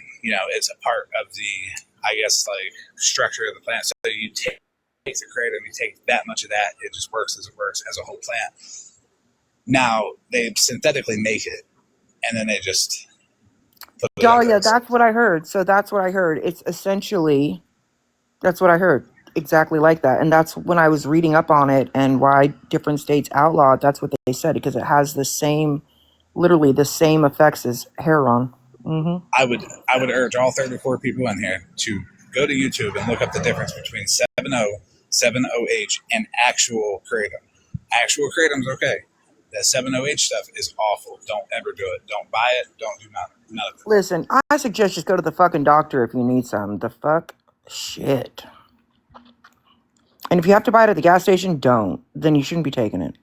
it's a part of the, I guess, like structure of the plant. So you take the kratom, you take that much of that, it just works as a whole plant. Now they synthetically make it, and then they just. Yeah, that's what I heard. So that's what I heard. It's essentially, that's what I heard. Exactly like that. And that's when I was reading up on it and why different states outlawed. That's what they said, because it has literally the same effects as heroin. Mm-hmm. I would urge all 34 people in here to go to YouTube and look up the difference between 7-0, 7-OH, and actual kratom. Actual kratom's okay. That 7-OH stuff is awful. Don't ever do it. Don't buy it. Don't do nothing. Listen, I suggest just go to the fucking doctor if you need some. The fuck? Shit. And if you have to buy it at the gas station, don't. Then you shouldn't be taking it.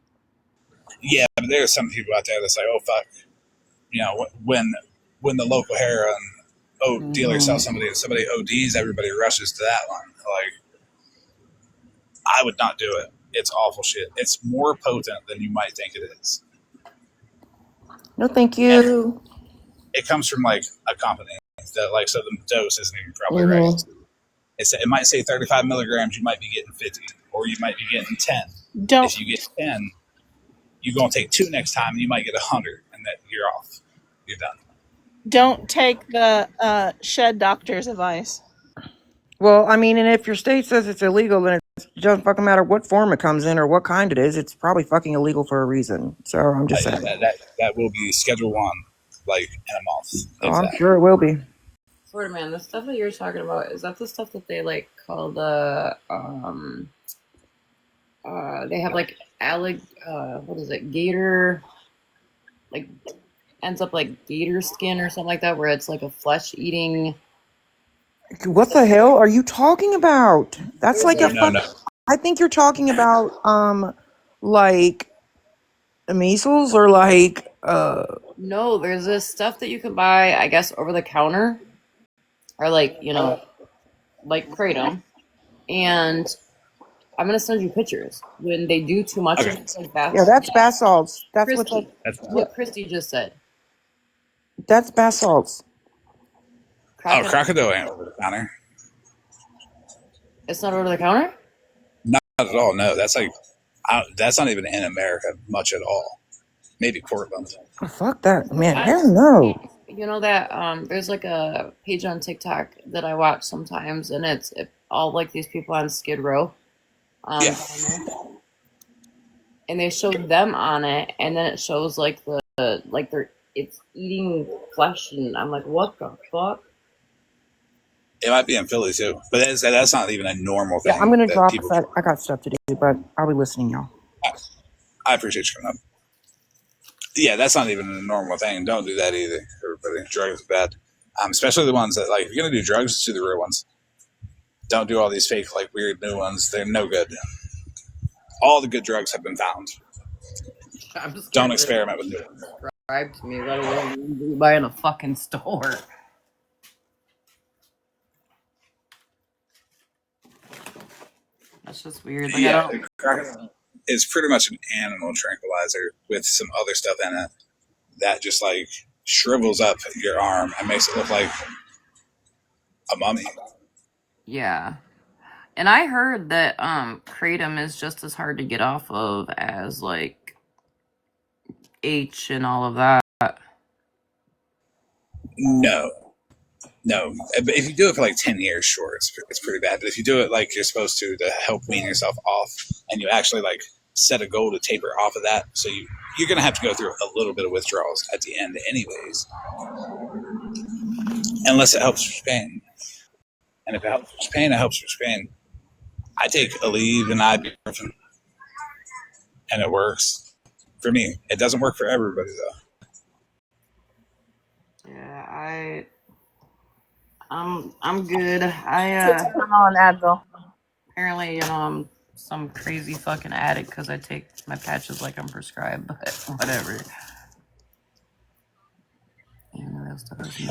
Yeah, but there are some people out there that's like, oh, fuck. When the local heroin dealer sells somebody ODs, everybody rushes to that one. Like, I would not do it. It's awful shit. It's more potent than you might think it is. No, thank you. And it comes from like a company. So the dose isn't even probably right. It might say 35 milligrams. You might be getting 50, or you might be getting 10. Don't If you get 10, you're gonna take 2 next time, and you might get 100, and that you're off. You're done. don't take the shed doctor's advice. Well, I mean, and if your state says it's illegal, then it doesn't fucking matter what form it comes in or what kind it is. It's probably fucking illegal for a reason. So I'm just saying. That will be Schedule 1, like in a month. Oh, I'm sure it will be. Florida man, the stuff that you're talking about, is that the stuff that they like call the they have like what is it, gator, like ends up like gator skin or something like that, where it's like a flesh eating. What the hell are you talking about? That's like No. I think you're talking about like measles or like No, there's this stuff that you can buy, I guess, over the counter, or like, you know, like Kratom, and I'm gonna send you pictures. When they do too much of it, it's like bath. yeah, that's bath salts. That's Christy, what Christy just said. that's bath salts. Crocodile ain't over the counter. It's not over the counter? Not at all. No, that's like that's not even in America much at all. Maybe Portland. Oh, fuck that, man. Hell no. You know that there's like a page on TikTok that I watch sometimes, and it's all like these people on Skid Row. Yeah. And they showed them on it, and then it shows like it's eating flesh, and I'm like, what the fuck? It might be in Philly too, but that's not even a normal thing. Yeah, I'm gonna that drop. people- I got stuff to do, but I'll be listening, y'all. I appreciate you coming up. Yeah, that's not even a normal thing. Don't do that either, everybody. Drugs are bad, especially the ones that, like, if you're gonna do drugs, just do the real ones. Don't do all these fake, like, weird new ones. They're no good. All the good drugs have been found. Don't experiment with new ones. Subscribe to me, let alone buy in a fucking store. That's just weird. Like, Yeah, it's pretty much an animal tranquilizer with some other stuff in it that just like shrivels up your arm and makes it look like a mummy. Yeah. And I heard that Kratom is just as hard to get off of as like H and all of that. No. If you do it for like 10 years, sure, it's pretty bad. But if you do it like you're supposed to help wean yourself off, and you actually like set a goal to taper off of that, so you're going to have to go through a little bit of withdrawals at the end anyways, unless it helps with pain. And if it helps with pain, it helps with pain. I take Aleve and ibuprofen, and it works for me. It doesn't work for everybody though. Yeah, I'm good. I'm on Advil. Apparently, you know, I'm some crazy fucking addict because I take my patches like I'm prescribed, but whatever. Honestly,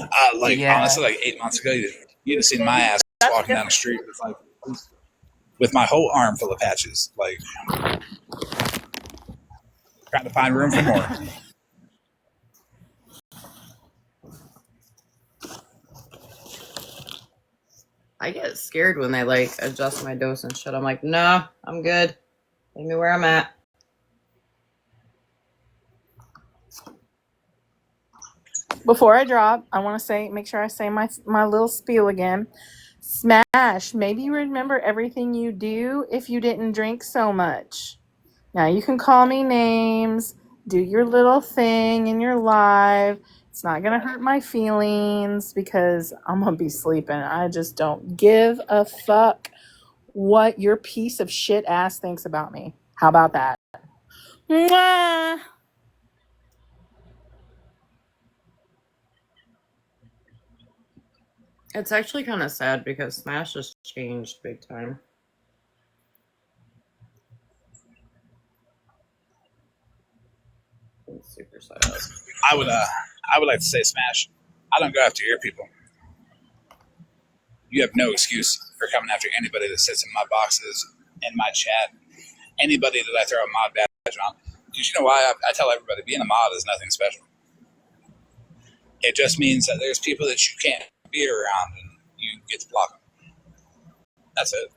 like 8 months ago, you'd have seen my ass walking down the street with my whole arm full of patches, like trying to find room for more. I get scared when they like adjust my dose and shit. I'm like, no, I'm good. Leave me where I'm at. Before I drop, I want to make sure I say my little spiel again. Smash, maybe you remember everything you do if you didn't drink so much. Now you can call me names, do your little thing in your live. It's not going to hurt my feelings because I'm going to be sleeping. I just don't give a fuck what your piece of shit ass thinks about me. How about that? Mwah! It's actually kind of sad because Smash has changed big time. It's super sad. I would like to say, Smash, I don't go after your people. You have no excuse for coming after anybody that sits in my boxes, in my chat, anybody that I throw a mod badge on. Because you know why? I tell everybody, being a mod is nothing special. It just means that there's people that you can't be around, and you get to block them. That's it.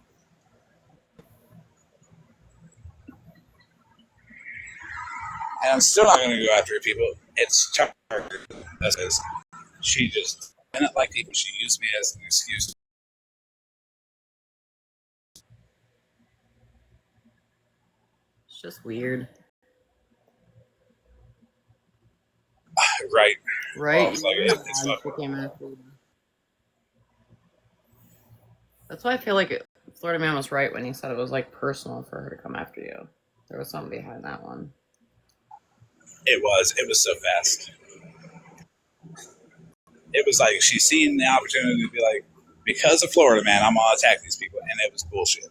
And I'm still not going to go after people. It's Tucker. That's it. She just didn't like people. She used me as an excuse. It's just weird. Right. Right? Well, it's like, it's She came after you. That's why I feel like Florida Man was right when he said it was like personal for her to come after you. There was something behind that one. It was so fast. It was like she seen the opportunity to be like, because of Florida Man, I'm gonna attack these people, and it was bullshit.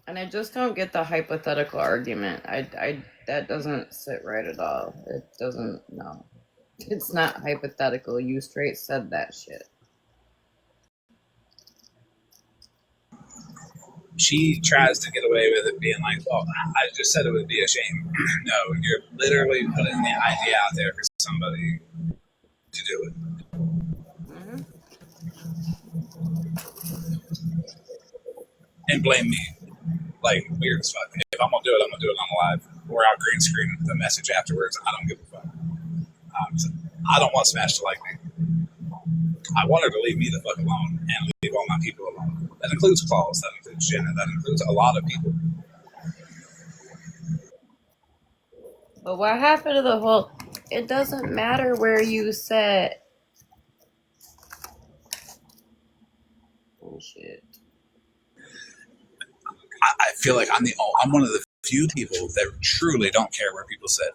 And I just don't get the hypothetical argument. I that doesn't sit right at all. It doesn't. No, it's not hypothetical. You straight said that shit. She tries to get away with it being like, well, I just said it would be a shame. No, you're literally putting the idea out there for somebody to do it. Mm-hmm. And blame me. Like, weird as fuck. If I'm gonna do it, I'm gonna do it on live. Or I'll green screen the message afterwards. I don't give a fuck. I don't want Smash to like me. I want her to leave me the fuck alone and leave all my people alone. That includes Claus, that includes Jenna, that includes a lot of people. But what happened to the whole? It doesn't matter where you set. Bullshit. I feel like I'm one of the few people that truly don't care where people sit.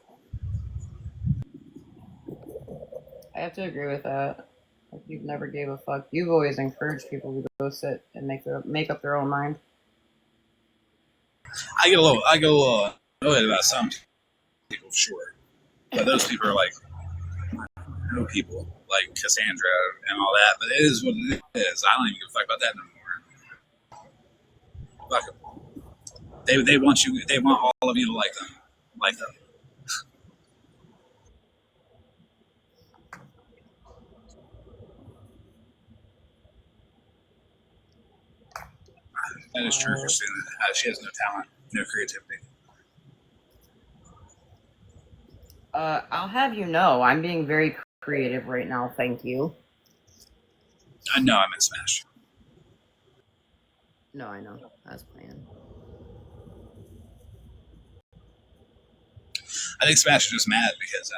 I have to agree with that. Like, you've never gave a fuck. You've always encouraged people to go sit and make up their own mind. I get a little annoyed about some people, for sure. But those people are like, no people, like Cassandra and all that. But it is what it is. I don't even give a fuck about that no more. Fuck them. They want you. They want all of you to like them. Like them. That is true, Christina. She has no talent, no creativity. I'll have you know, I'm being very creative right now. Thank you. I know I'm in Smash. No, I know. That's planned. I think Smash is just mad because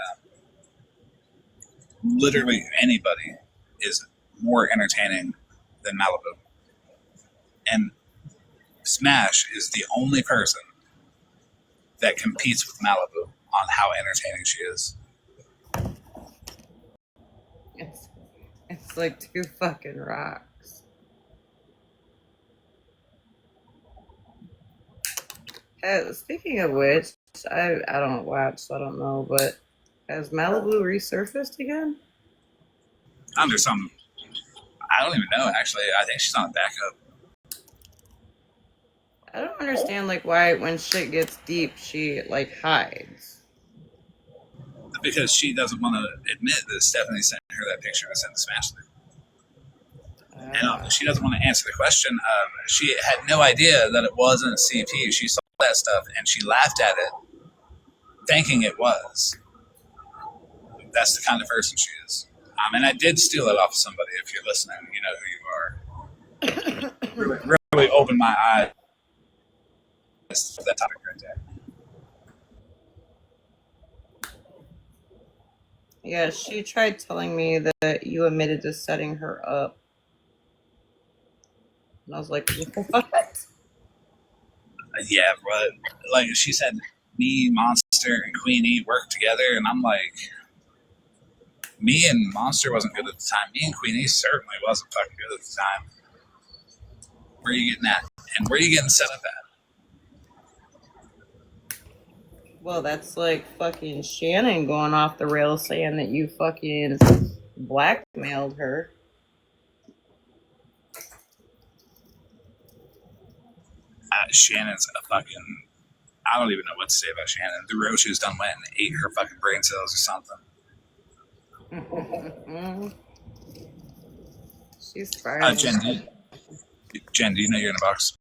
literally anybody is more entertaining than Malibu. And Smash is the only person that competes with Malibu on how entertaining she is. It's like two fucking rocks. Speaking of which, I don't watch, so I don't know, but has Malibu resurfaced again? Under some, I don't even know, actually. I think she's on backup. I don't understand, like, why when shit gets deep, she, like, hides. Because she doesn't want to admit that Stephanie sent her that picture to send the Smash thing. And she doesn't want to answer the question. She had no idea that it wasn't CP. She saw that stuff and she laughed at it, thinking it was. That's the kind of person she is. And I did steal it off of somebody. If you're listening, you know who you are. Really opened my eyes to that topic right there. Yeah, she tried telling me that you admitted to setting her up. And I was like, what? Yeah, but like she said, me, Monster, and Queenie worked together, and I'm like, me and Monster wasn't good at the time. Me and Queenie certainly wasn't fucking good at the time. Where are you getting at? And where are you getting set up at? Well, that's like fucking Shannon going off the rails saying that you fucking blackmailed her. Shannon's a fucking... I don't even know what to say about Shannon. The Roaches done went and ate her fucking brain cells or something. She's spiraling. Jen, do you know you're in a box?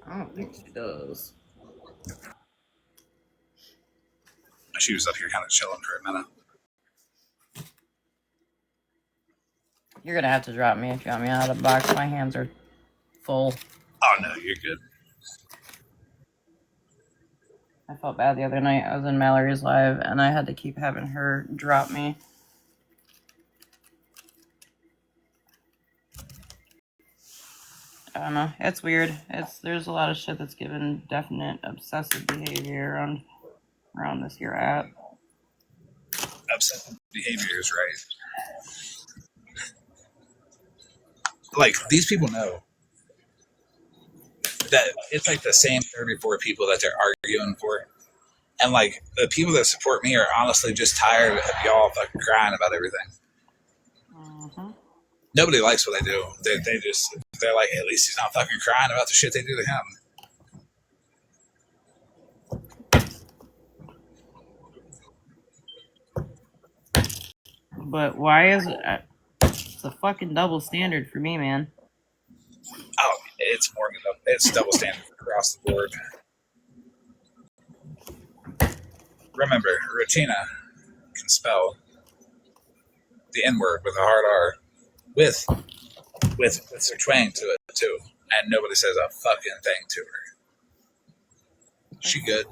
I don't think she does. She was up here kind of chilling for a minute. You're gonna have to drop me if you want me out of the box. My hands are full. Oh no, you're good. I felt bad the other night. I was in Mallory's live and I had to keep having her drop me. I don't know. It's weird. There's a lot of shit that's given definite obsessive behavior around this here app. Obsessive behavior is right. Like, these people know that it's like the same 34 people that they're arguing for. And like, the people that support me are honestly just tired of y'all fucking crying about everything. Mm-hmm. Nobody likes what I do. They're like, at least he's not fucking crying about the shit they do to him. But why is it? It's a fucking double standard for me, man. Oh, it's more than it's double standard across the board. Remember, Rotina can spell the N-word with a hard R with Sir Twang to it too, and nobody says a fucking thing to her. She good.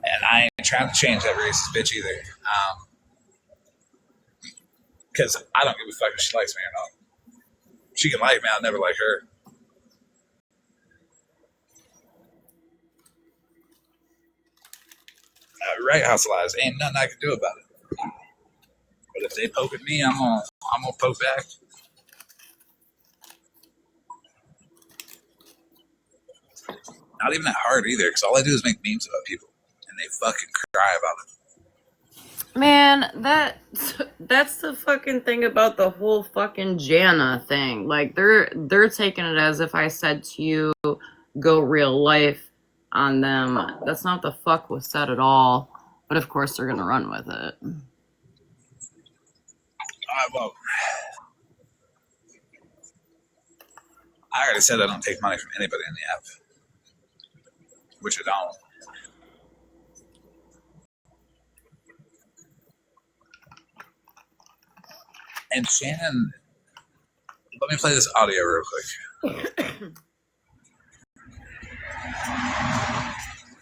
And I ain't trying to change that racist bitch either. Because I don't give a fuck if she likes me or not. She can like me, I'll never like her. Right, House of Lies. Ain't nothing I can do about it. But if they poke at me, I'm gonna poke back. Not even that hard either, because all I do is make memes about people, and they fucking cry about it. Man, that's the fucking thing about the whole fucking Jana thing. Like, they're taking it as if I said to you, go real life on them. That's not the fuck was said at all. But of course they're gonna run with it. Well, I already said I don't take money from anybody in the app, which I don't. And Shannon, let me play this audio real quick.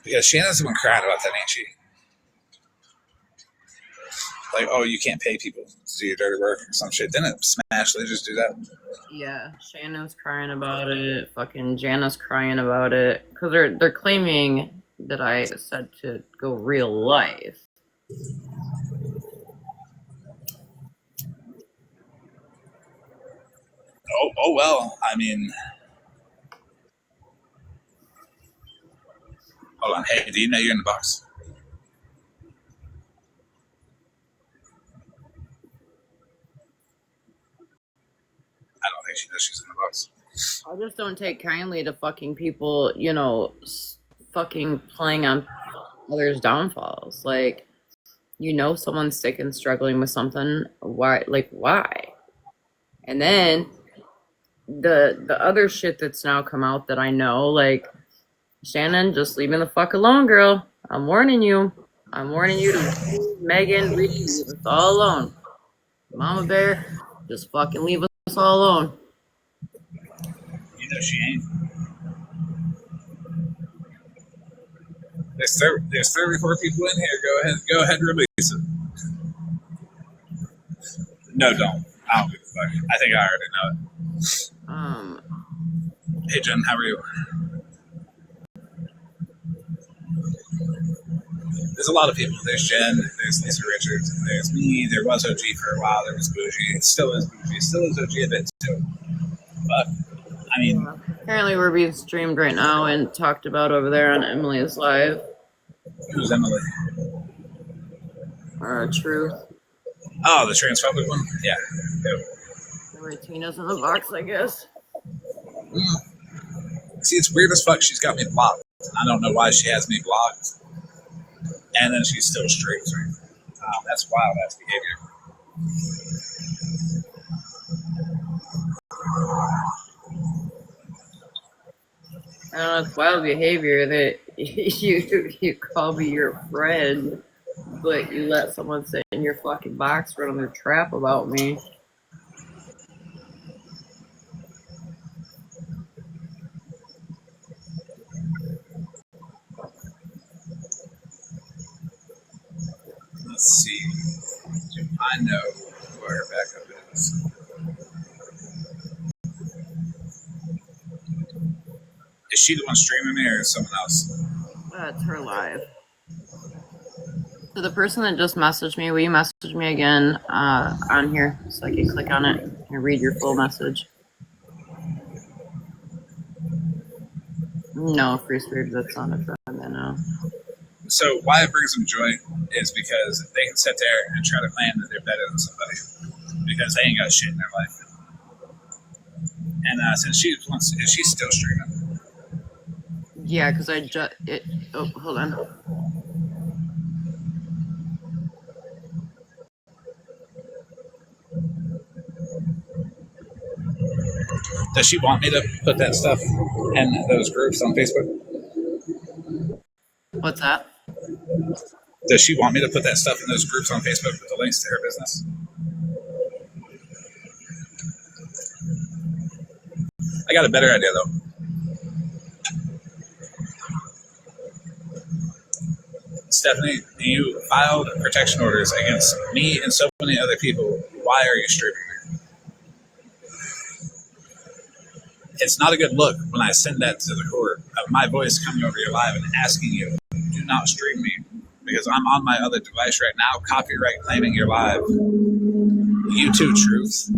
Because Shannon's the one crying about that, ain't she? Like, oh, you can't pay people to do your dirty work or some shit. Didn't Smash, they just do that? Yeah, Shannon's crying about it. Fucking Jana's crying about it. Because they're claiming that I said to go real life. Oh well, I mean... Hold on, hey, do you know you're in the box? I don't think she knows she's in the box. I just don't take kindly to fucking people, fucking playing on others' downfalls. Like, someone's sick and struggling with something. Why? Like, why? And then the other shit that's now come out that I know, like, Shannon, just leave me the fuck alone, girl. I'm warning you. I'm warning you to Megan, leave us all alone. Mama Bear, just fucking leave us all alone. You know she ain't. There's 34 people in here. Go ahead and release it. No, don't. I don't give a fuck. I think I already know it. Hey, Jen, how are you? There's a lot of people. There's Jen, there's Lisa Richards, there's me, there was OG for a while, there was Bougie, it still is Bougie, still is OG a bit too. But, I mean... Apparently we're being streamed right now and talked about over there on Emily's live. Who's Emily? Truth. Oh, the transphobic one? Yeah. The Rotina's in the box, I guess. See, it's weird as fuck. She's got me blocked. I don't know why she has me blocked, and then she still streams me. That's wild ass behavior. I don't know, it's wild behavior that you call me your friend, but you let someone sit in your fucking box run their trap about me. Let's see. Do I know where her backup is? Is she the one streaming me or someone else? It's her live. So the person that just messaged me, will you message me again on here so I can click on it and read your full message? No, free spirit, that's not a friend, I know. So why it brings them joy is because they can sit there and try to claim that they're better than somebody because they ain't got shit in their life. And since she's still streaming. Yeah, because I just oh, hold on. Does she want me to put that stuff in those groups on Facebook? What's that? Does she want me to put that stuff in those groups on Facebook with the links to her business? I got a better idea though. Stephanie, you filed protection orders against me and so many other people. Why are you streaming me? It's not a good look when I send that to the court of my voice coming over your live and asking you, do not stream me because I'm on my other device right now, copyright claiming your live. You too, Truth.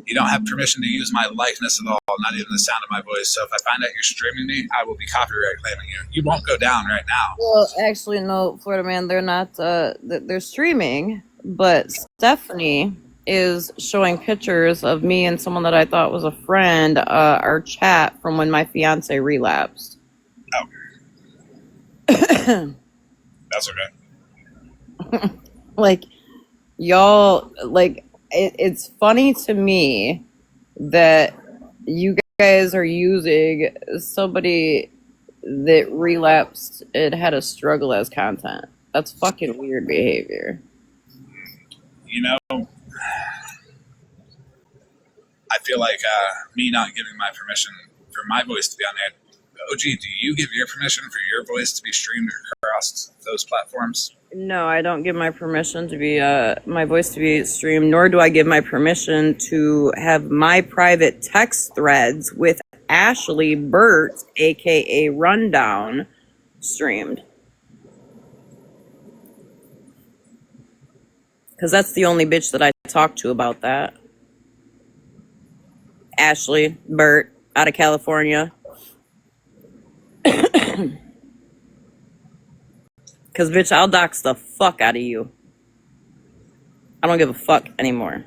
You don't have permission to use my likeness at all, not even the sound of my voice. So if I find out you're streaming me, I will be copyright claiming you. You won't go down right now. Well, actually, no, Florida man, they're not. They're streaming, but Stephanie is showing pictures of me and someone that I thought was a friend. Our chat from when my fiance relapsed. Oh, that's okay. Like, y'all, like, it's funny to me that you guys are using somebody that relapsed and had a struggle as content. That's fucking weird behavior. You know, I feel like me not giving my permission for my voice to be on there. OG, do you give your permission for your voice to be streamed across those platforms? No, I don't give my permission to be my voice to be streamed, nor do I give my permission to have my private text threads with Ashley Burt, aka Rundown, streamed. Because that's the only bitch that I talk to about that. Ashley Burt, out of California. Because, bitch, I'll dox the fuck out of you. I don't give a fuck anymore.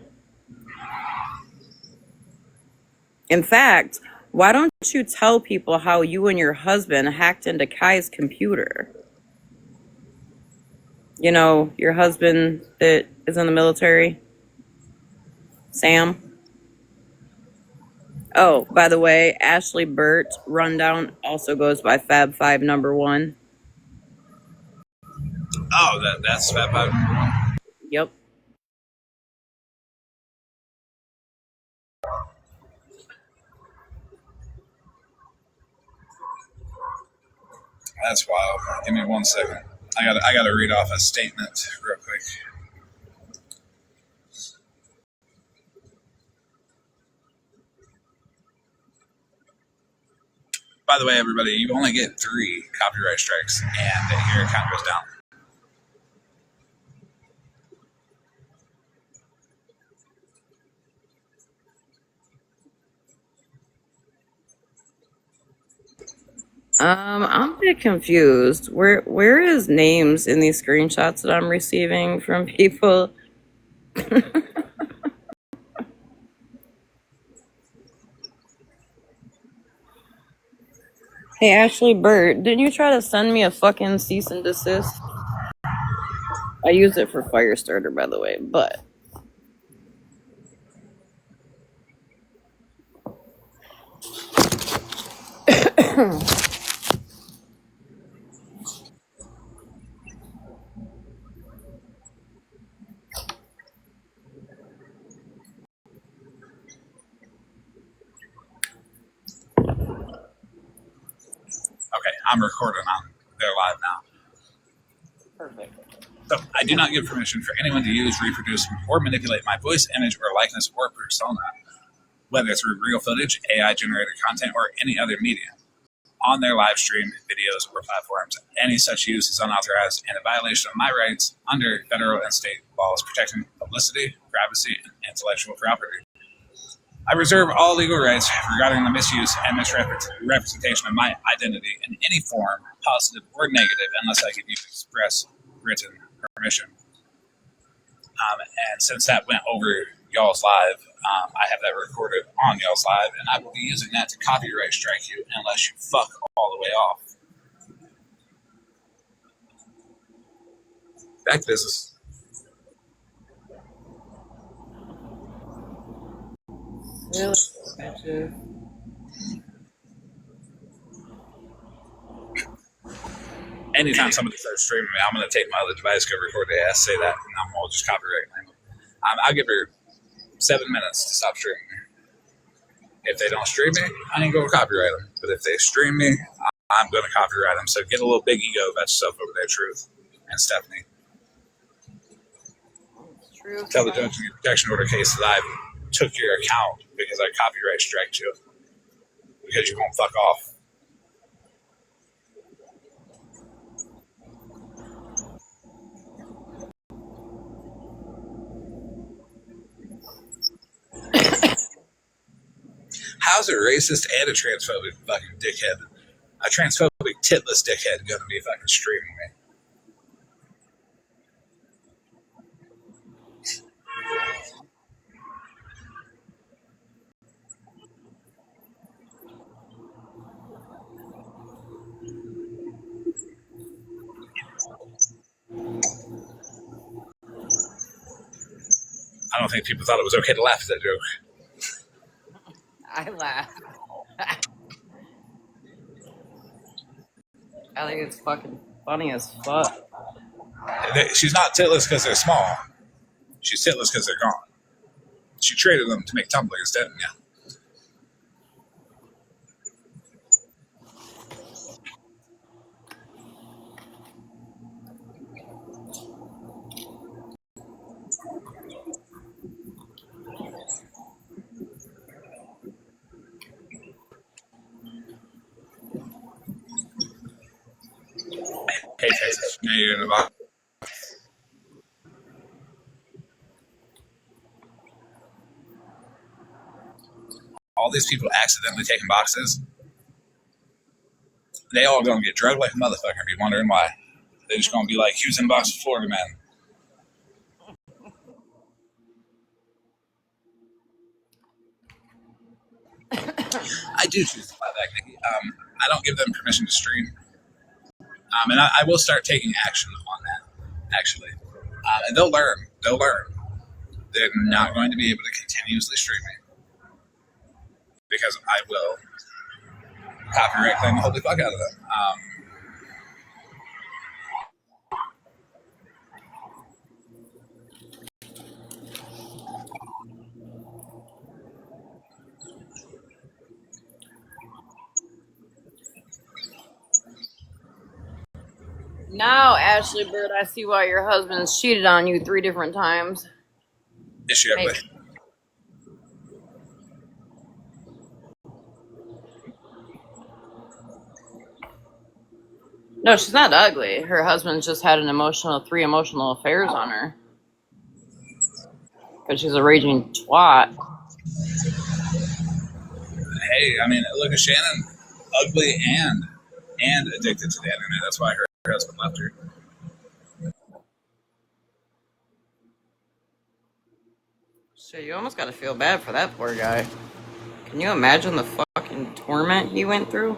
In fact, why don't you tell people how you and your husband hacked into Kai's computer? You know, your husband that is in the military? Sam? Oh, by the way, Ashley Burt, Rundown, also goes by Fab5 number 1. Oh, that's Fab Five number 1. Yep. That's wild. Give me 1 second. I gotta read off a statement real quick. By the way, everybody, you only get 3 copyright strikes, and your account goes down. I'm a bit confused. Where is names in these screenshots that I'm receiving from people? Hey, Ashley Bird, didn't you try to send me a fucking cease and desist? I used it for Firestarter, by the way, but... Okay, I'm recording on their live now. Perfect. So I do not give permission for anyone to use, reproduce, or manipulate my voice, image, or likeness, or persona, whether through real footage, AI-generated content, or any other media, on their live stream, videos, or platforms. Any such use is unauthorized and a violation of my rights under federal and state laws protecting publicity, privacy, and intellectual property. I reserve all legal rights regarding the misuse and misrepresentation of my identity in any form, positive or negative, unless I give you express written permission. And since that went over y'all's live, I have that recorded on y'all's live, and I will be using that to copyright strike you unless you fuck all the way off. Back to business. Really? Anytime somebody starts streaming me, I'm going to take my other device, go record the ass, say that, and I'm going to just copyright claim it. I'll give her 7 minutes to stop streaming me. If they don't stream me, I ain't going to copyright them. But if they stream me, I'm going to copyright them. So get a little big ego about yourself over there, Truth and Stephanie. True. Tell the judge in your protection order case that I took your account because I copyright striked you because you won't fuck off. How's a racist and a transphobic fucking dickhead, a transphobic titless dickhead, gonna be fucking streaming me? I don't think people thought it was okay to laugh at that joke. I laugh. I think it's fucking funny as fuck. She's not titless because they're small. She's titless because they're gone. She traded them to make Tumblr instead, yeah. Hey, Texas. Yeah, you're in the box. All these people accidentally taking boxes, they all gonna get drugged like a motherfucker and be wondering why. They're just gonna be like, he was in the box with Florida man. I do choose to fly back, Nikki. I don't give them permission to stream. And I will start taking action on that, actually. And they'll learn. They'll learn. They're not going to be able to continuously stream me. Because I will copyright claim the holy fuck out of them. Now, Ashley Bird, I see why your husband's cheated on you 3 different times. Is she ugly? No, she's not ugly. Her husband's just had 3 emotional affairs on her. Because she's a raging twat. Hey, I mean, look at Shannon. Ugly and addicted to the internet. That's why her husband left her. Shit, you almost gotta feel bad for that poor guy. Can you imagine the fucking torment he went through?